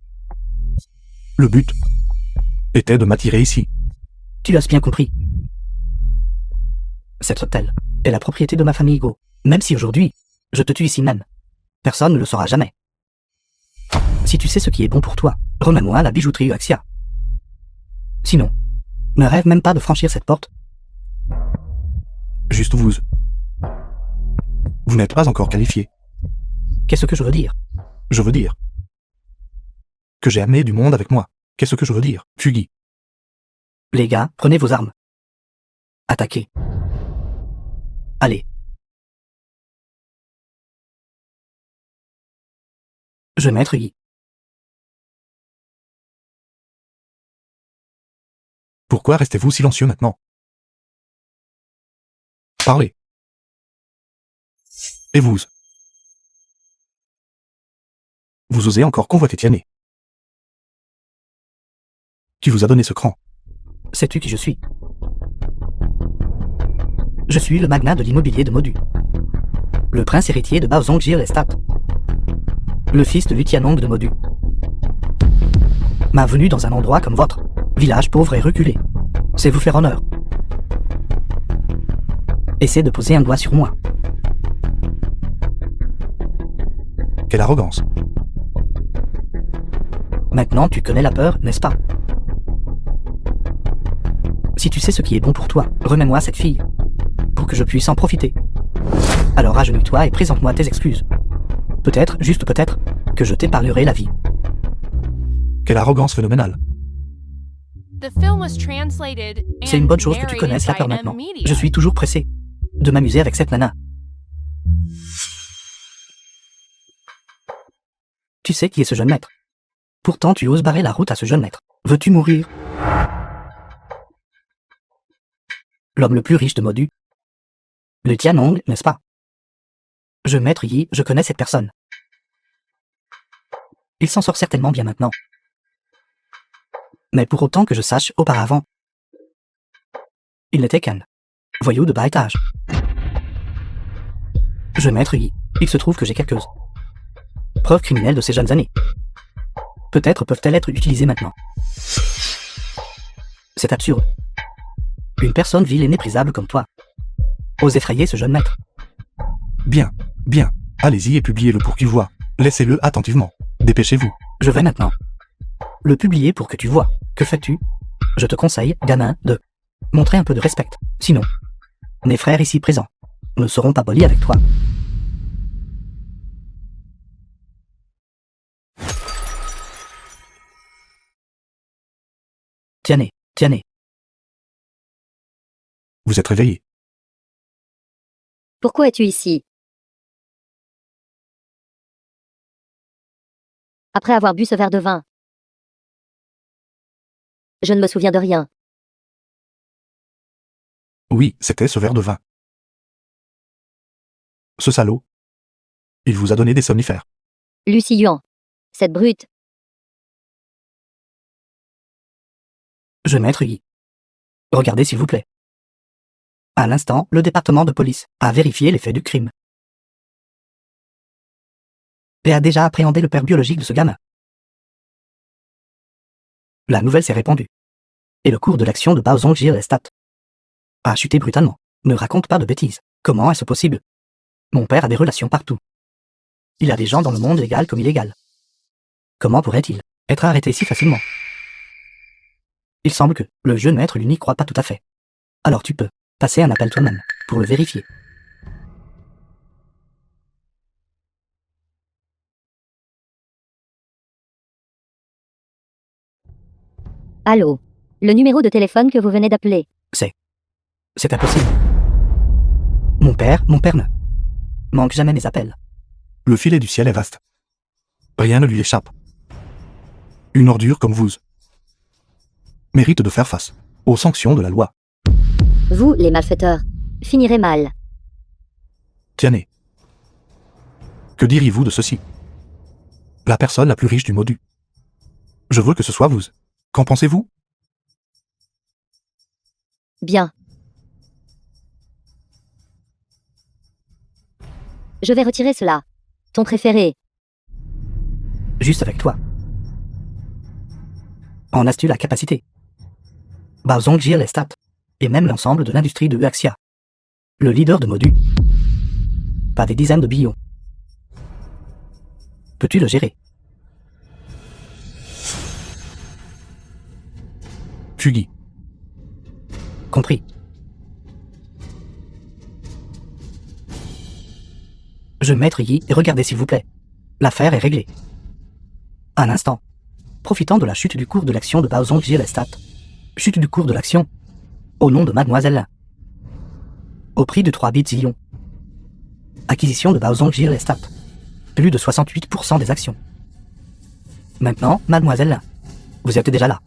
Le but était de m'attirer ici. Tu l'as bien compris. Cet hôtel est la propriété de ma famille Go. Même si aujourd'hui, je te tue ici même. Personne ne le saura jamais. Si tu sais ce qui est bon pour toi, remets-moi la bijouterie Uaxia. Sinon, ne rêve même pas de franchir cette porte. Juste vous. Vous n'êtes pas encore qualifié. Qu'est-ce que je veux dire? Je veux dire que j'ai amené du monde avec moi. Qu'est-ce que je veux dire, Fugi? Les gars, prenez vos armes. Attaquez. Allez. Je maître Yi. Pourquoi restez-vous silencieux maintenant? Parlez. Et vous? Vous osez encore convoiter Tiané? Qui vous a donné ce cran? Sais-tu qui je suis? Je suis le magnat de l'immobilier de Modu. Le prince héritier de Baozong Jir Estat. Le fils de Lutianong de Modu. Ma venue dans un endroit comme votre, village pauvre et reculé, c'est vous faire honneur. Essaie de poser un doigt sur moi. Quelle arrogance. Maintenant tu connais la peur, n'est-ce pas? Si tu sais ce qui est bon pour toi, remets-moi cette fille, pour que je puisse en profiter. Alors agenouille-toi et présente-moi tes excuses. Peut-être, juste peut-être, que je t'épargnerai la vie. Quelle arrogance phénoménale. C'est une bonne chose que tu connaisses la peur maintenant. Je suis toujours pressé de m'amuser avec cette nana. Tu sais qui est ce jeune maître. Pourtant tu oses barrer la route à ce jeune maître. Veux-tu mourir? L'homme le plus riche de Modu. Le Tianong, n'est-ce pas? Je maître Yi, je connais cette personne. Il s'en sort certainement bien maintenant. Mais pour autant que je sache auparavant, il n'était qu'un voyou de bas étage. Je maître Yi, il se trouve que j'ai quelques preuves criminelles de ces jeunes années. Peut-être peuvent-elles être utilisées maintenant. C'est absurde. Une personne vile et méprisable comme toi ose effrayer ce jeune maître. Bien, bien. Allez-y et publiez-le pour qu'il voie. Laissez-le attentivement. Dépêchez-vous. Je vais maintenant le publier pour que tu vois. Que fais-tu? Je te conseille, gamin, de montrer un peu de respect. Sinon, mes frères ici présents ne seront pas polis avec toi. Tiens, tiens. Vous êtes réveillé. Pourquoi es-tu ici? Après avoir bu ce verre de vin. Je ne me souviens de rien. Oui, c'était ce verre de vin. Ce salaud. Il vous a donné des somnifères. Lucie Yuan. Cette brute. Je maître Yi. Regardez s'il vous plaît. À l'instant, le département de police a vérifié les faits du crime. Et a déjà appréhendé le père biologique de ce gamin. La nouvelle s'est répandue. Et le cours de l'action de Baozong Jirestat a chuté brutalement. Ne raconte pas de bêtises. Comment est-ce possible? Mon père a des relations partout. Il a des gens dans le monde légal comme illégal. Comment pourrait-il être arrêté si facilement? Il semble que le jeune maître lui n'y croit pas tout à fait. Alors tu peux passer un appel toi-même pour le vérifier. Allô? Le numéro de téléphone que vous venez d'appeler. C'est impossible. Mon père ne manque jamais mes appels. Le filet du ciel est vaste. Rien ne lui échappe. Une ordure comme vous mérite de faire face aux sanctions de la loi. Vous, les malfaiteurs, finirez mal. Tiens. Que diriez-vous de ceci? La personne la plus riche du Modu. Je veux que ce soit vous. Qu'en pensez-vous? Bien. Je vais retirer cela. Ton préféré. Juste avec toi. En as-tu la capacité? Baozong Jirestat et même l'ensemble de l'industrie de Huaxia. Le leader de Modu. Pas des dizaines de billions. Peux-tu le gérer? Fugi. Compris. Je maître Yi et regardez s'il vous plaît. L'affaire est réglée. Un instant. Profitant de la chute du cours de l'action de Baozong Jirestat. Chute du cours de l'action. Au nom de Mademoiselle. Au prix de 3 zillions. Acquisition de Baozong Jirestat. Plus de 68% des actions. Maintenant, Mademoiselle, vous êtes déjà là.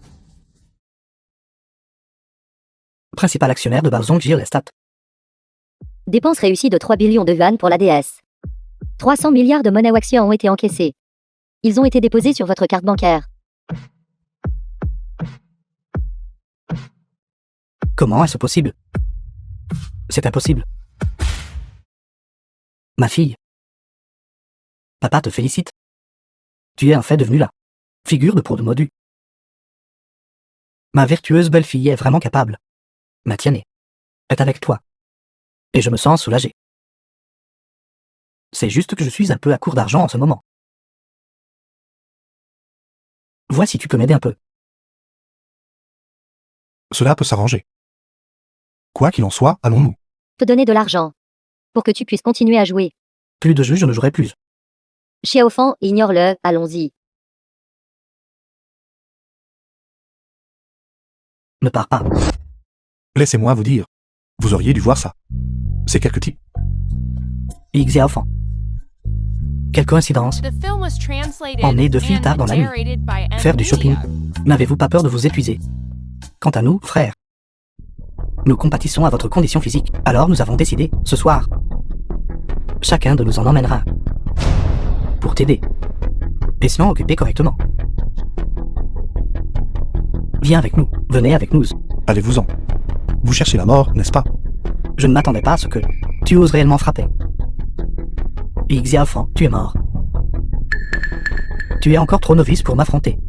Principal actionnaire de Baozong Jirestat. Dépense réussie de 3 billions de yuan pour l'ADS. 300 milliards de monnaies Waxia ont été encaissés. Ils ont été déposés sur votre carte bancaire. Comment est-ce possible? C'est impossible. Ma fille. Papa te félicite. Tu es en fait devenu la figure de pro de Modu. Ma vertueuse belle-fille est vraiment capable. Ma Tiane est avec toi. Et je me sens soulagé. C'est juste que je suis un peu à court d'argent en ce moment. Vois si tu peux m'aider un peu. Cela peut s'arranger. Quoi qu'il en soit, allons-nous. Te donner de l'argent. Pour que tu puisses continuer à jouer. Plus de jeux, je ne jouerai plus. Xiaofan, ignore-le, allons-y. Ne pars pas. Laissez-moi vous dire. Vous auriez dû voir ça. C'est quelque type. Xiaofan. Quelle coïncidence. The film was translated On est de fil tard dans la nuit. and narrated by M. Faire du shopping. Media. N'avez-vous pas peur de vous épuiser? Quant à nous, frères, nous compatissons à votre condition physique. Alors nous avons décidé, ce soir, chacun de nous en emmènera pour t'aider et s'en occuper correctement. Viens avec nous, venez avec nous. Allez-vous-en. Vous cherchez la mort, n'est-ce pas? Je ne m'attendais pas à ce que tu oses réellement frapper. Xiaofan, tu es mort. Tu es encore trop novice pour m'affronter.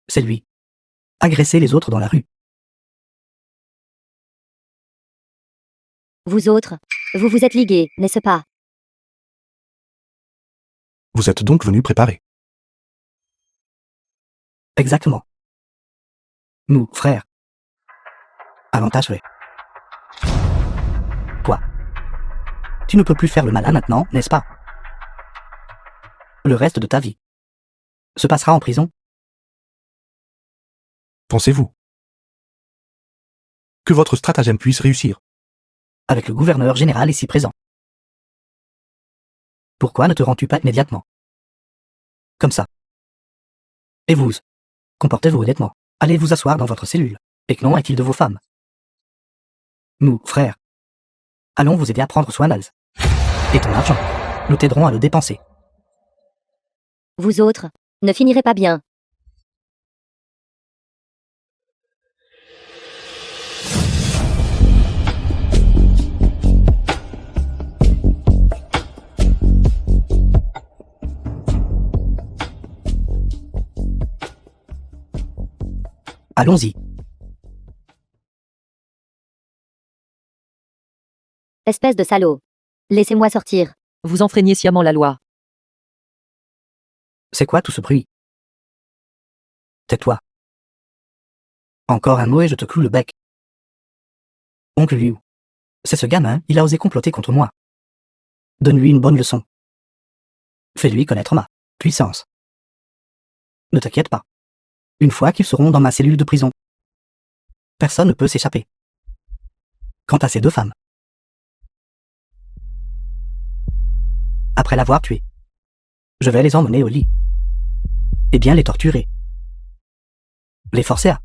C'est lui. Agresser les autres dans la rue. Vous autres, vous vous êtes ligués, n'est-ce pas? Vous êtes donc venu préparer. Exactement. Nous, frères. Allons t'achever. Quoi? Tu ne peux plus faire le malin maintenant, n'est-ce pas? Le reste de ta vie se passera en prison. Pensez-vous que votre stratagème puisse réussir? Avec le gouverneur général ici présent. Pourquoi ne te rends-tu pas immédiatement? Comme ça. Et vous, comportez-vous honnêtement. Allez vous asseoir dans votre cellule. Et que non est-il de vos femmes? Nous, frères, allons vous aider à prendre soin d'Als. Et ton argent, nous t'aiderons à le dépenser. Vous autres, ne finirez pas bien. Allons-y. Espèce de salaud. Laissez-moi sortir. Vous enfreignez sciemment la loi. C'est quoi tout ce bruit? Tais-toi. Encore un mot et je te cloue le bec. Oncle Liu. C'est ce gamin, il a osé comploter contre moi. Donne-lui une bonne leçon. Fais-lui connaître ma puissance. Ne t'inquiète pas. Une fois qu'ils seront dans ma cellule de prison, personne ne peut s'échapper. Quant à ces deux femmes, après l'avoir tué, je vais les emmener au lit. Et bien les torturer. Les forcer à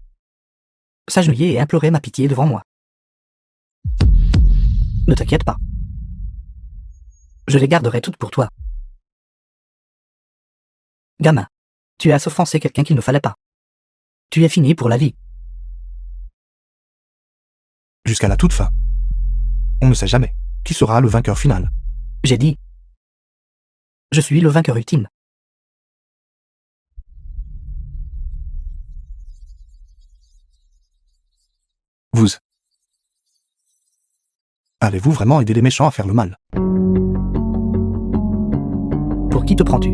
s'agenouiller et implorer ma pitié devant moi. Ne t'inquiète pas. Je les garderai toutes pour toi. Gamin, tu as offensé quelqu'un qu'il ne fallait pas. Tu es fini pour la vie. Jusqu'à la toute fin. On ne sait jamais qui sera le vainqueur final. J'ai dit. Je suis le vainqueur ultime. Vous. Allez-vous vraiment aider les méchants à faire le mal? Pour qui te prends-tu?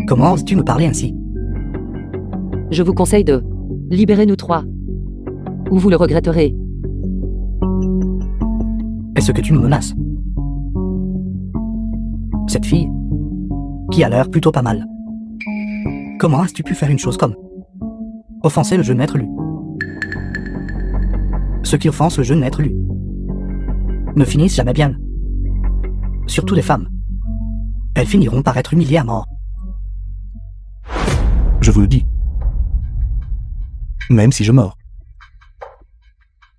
Comment oses-tu me parler ainsi? Je vous conseille de libérer nous trois. Ou vous le regretterez. Est-ce que tu me menaces? Cette fille, qui a l'air plutôt pas mal. Comment as-tu pu faire une chose comme offenser le jeune maître Lu? Ceux qui offensent le jeune maître Lu ne finissent jamais bien. Surtout les femmes. Elles finiront par être humiliées à mort. Je vous le dis. Même si je meurs,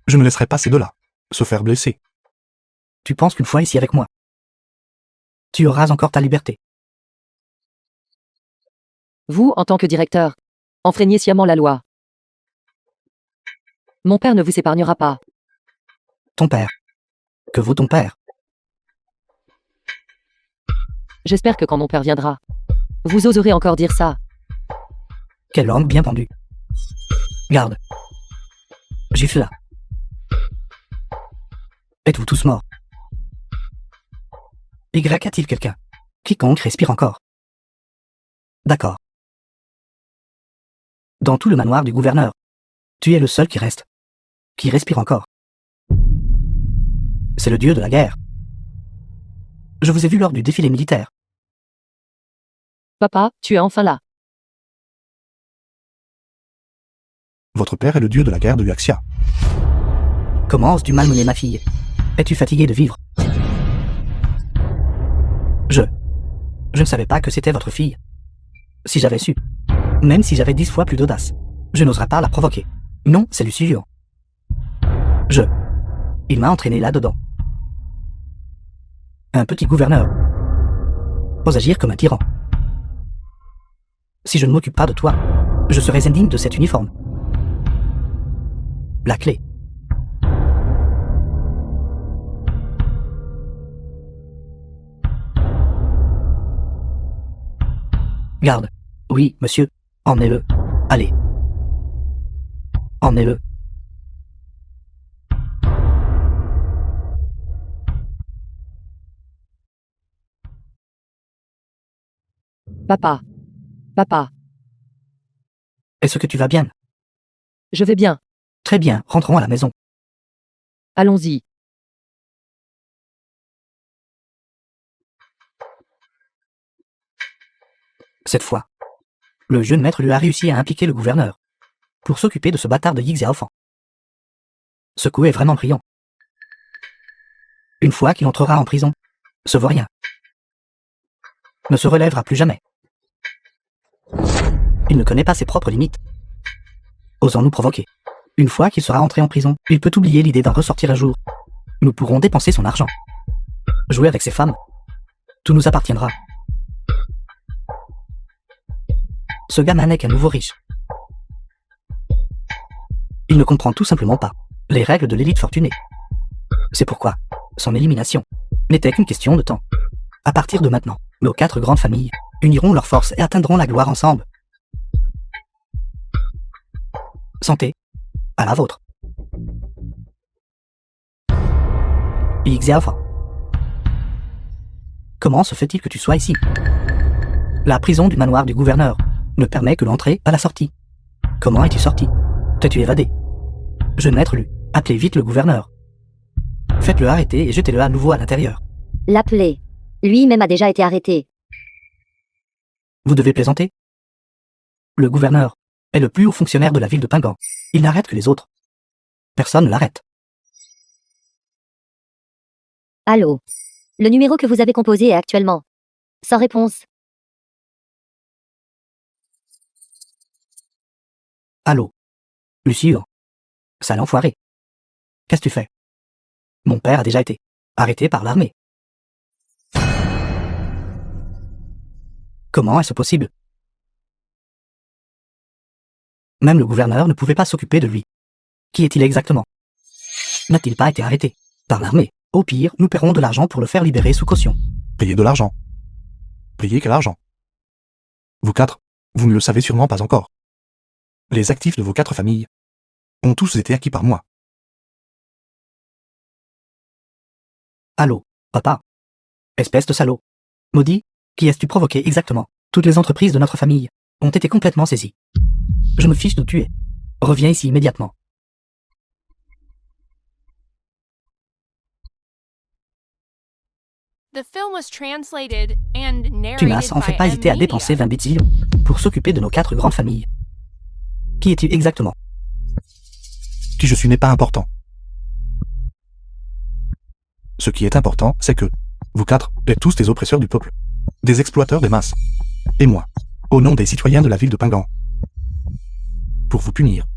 je ne laisserai pas ces deux-là se faire blesser. Tu penses qu'une fois ici avec moi, tu auras encore ta liberté? Vous, en tant que directeur, enfreignez sciemment la loi. Mon père ne vous épargnera pas. Ton père. Que vaut ton père? J'espère que quand mon père viendra, vous oserez encore dire ça. Quelle langue bien pendue. Garde. Gifle là. Êtes-vous tous morts? Y a-t-il quelqu'un? Quiconque respire encore. D'accord. Dans tout le manoir du gouverneur, tu es le seul qui reste. Qui respire encore. C'est le dieu de la guerre. Je vous ai vu lors du défilé militaire. Papa, tu es enfin là. Votre père est le dieu de la guerre de Yuaxia. Comment oses-tu malmener ma fille? Es-tu fatigué de vivre? Je ne savais pas que c'était votre fille. Si j'avais su, même si j'avais 10 fois plus d'audace, je n'oserais pas la provoquer. Non, c'est Lucilio. Il m'a entraîné là-dedans. Un petit gouverneur ose agir comme un tyran. Si je ne m'occupe pas de toi, je serais indigne de cet uniforme. La clé. Garde. Oui, monsieur, emmenez-le. Allez. Emmenez-le. Papa. Papa. Est-ce que tu vas bien? Je vais bien. Très bien, rentrons à la maison. Allons-y. Cette fois, le jeune maître lui a réussi à impliquer le gouverneur pour s'occuper de ce bâtard de Yixéaofan. Ce coup est vraiment brillant. Une fois qu'il entrera en prison, ce vaurien ne se relèvera plus jamais. Il ne connaît pas ses propres limites. Osons nous provoquer. Une fois qu'il sera entré en prison, il peut oublier l'idée d'en ressortir un jour. Nous pourrons dépenser son argent. Jouer avec ses femmes. Tout nous appartiendra. Ce gamin n'est qu'un nouveau riche. Il ne comprend tout simplement pas les règles de l'élite fortunée. C'est pourquoi son élimination n'était qu'une question de temps. À partir de maintenant, nos 4 grandes familles uniront leurs forces et atteindront la gloire ensemble. Santé à la vôtre. Yixéaofan. Comment se fait-il que tu sois ici? La prison du manoir du gouverneur ne permet que l'entrée à la sortie. Comment es-tu sorti? T'es-tu évadé? Jeune maître Lu, appelez vite le gouverneur. Faites-le arrêter et jetez-le à nouveau à l'intérieur. L'appeler. Lui-même a déjà été arrêté. Vous devez plaisanter. Le gouverneur est le plus haut fonctionnaire de la ville de Pingan. Il n'arrête que les autres. Personne ne l'arrête. Allô. Le numéro que vous avez composé est actuellement sans réponse. Allô. Lucie. Sale enfoiré. Qu'est-ce que tu fais? Mon père a déjà été arrêté par l'armée. Comment est-ce possible? Même le gouverneur ne pouvait pas s'occuper de lui. Qui est-il exactement? N'a-t-il pas été arrêté par l'armée? Au pire, nous paierons de l'argent pour le faire libérer sous caution. Payez de l'argent. Payez quel argent? Vous 4, vous ne le savez sûrement pas encore. Les actifs de vos 4 familles ont tous été acquis par moi. Allô, papa. Espèce de salaud. Maudit, qui est-ce tu provoqué exactement? Toutes les entreprises de notre famille ont été complètement saisies. Je me fiche de tuer. Reviens ici immédiatement. The film was translated and Tu narrated n'as en fait by pas hésité à M-Media. dépenser 20 bêtises pour s'occuper de nos 4 grandes familles. Qui es-tu exactement? Qui je suis n'est pas important. Ce qui est important, c'est que vous 4 êtes tous des oppresseurs du peuple, des exploiteurs des masses. Et moi, au nom des citoyens de la ville de Pingan, pour vous punir.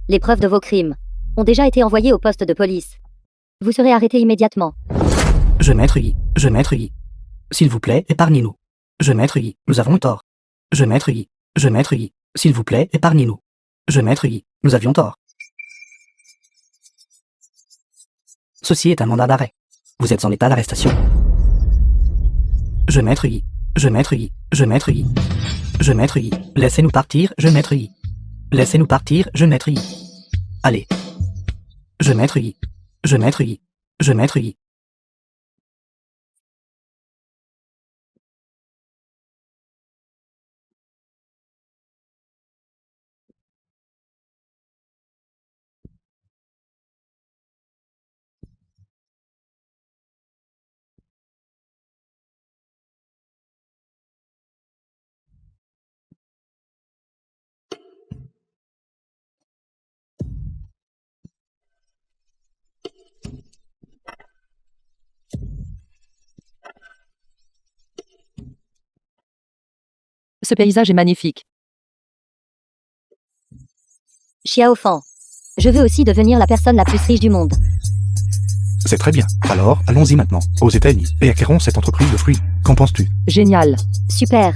Les preuves de vos crimes ont déjà été envoyées au poste de police. Vous serez arrêté immédiatement. Je maître Yi. S'il vous plaît, épargnez-nous. Je maître Yi, nous avons tort. Je maître Yi. S'il vous plaît, épargnez-nous. Je maître Yi, nous avions tort. Ceci est un mandat d'arrêt. Vous êtes en état d'arrestation. Je maître Yi. Laissez-nous partir, je maître Yi. Laissez-nous partir, je maître Yi. Allez. Je maître Yi. Ce paysage est magnifique. Xiaofan. Je veux aussi devenir la personne la plus riche du monde. C'est très bien. Alors, allons-y maintenant, aux États-Unis, et acquérons cette entreprise de fruits. Qu'en penses-tu? Génial. Super.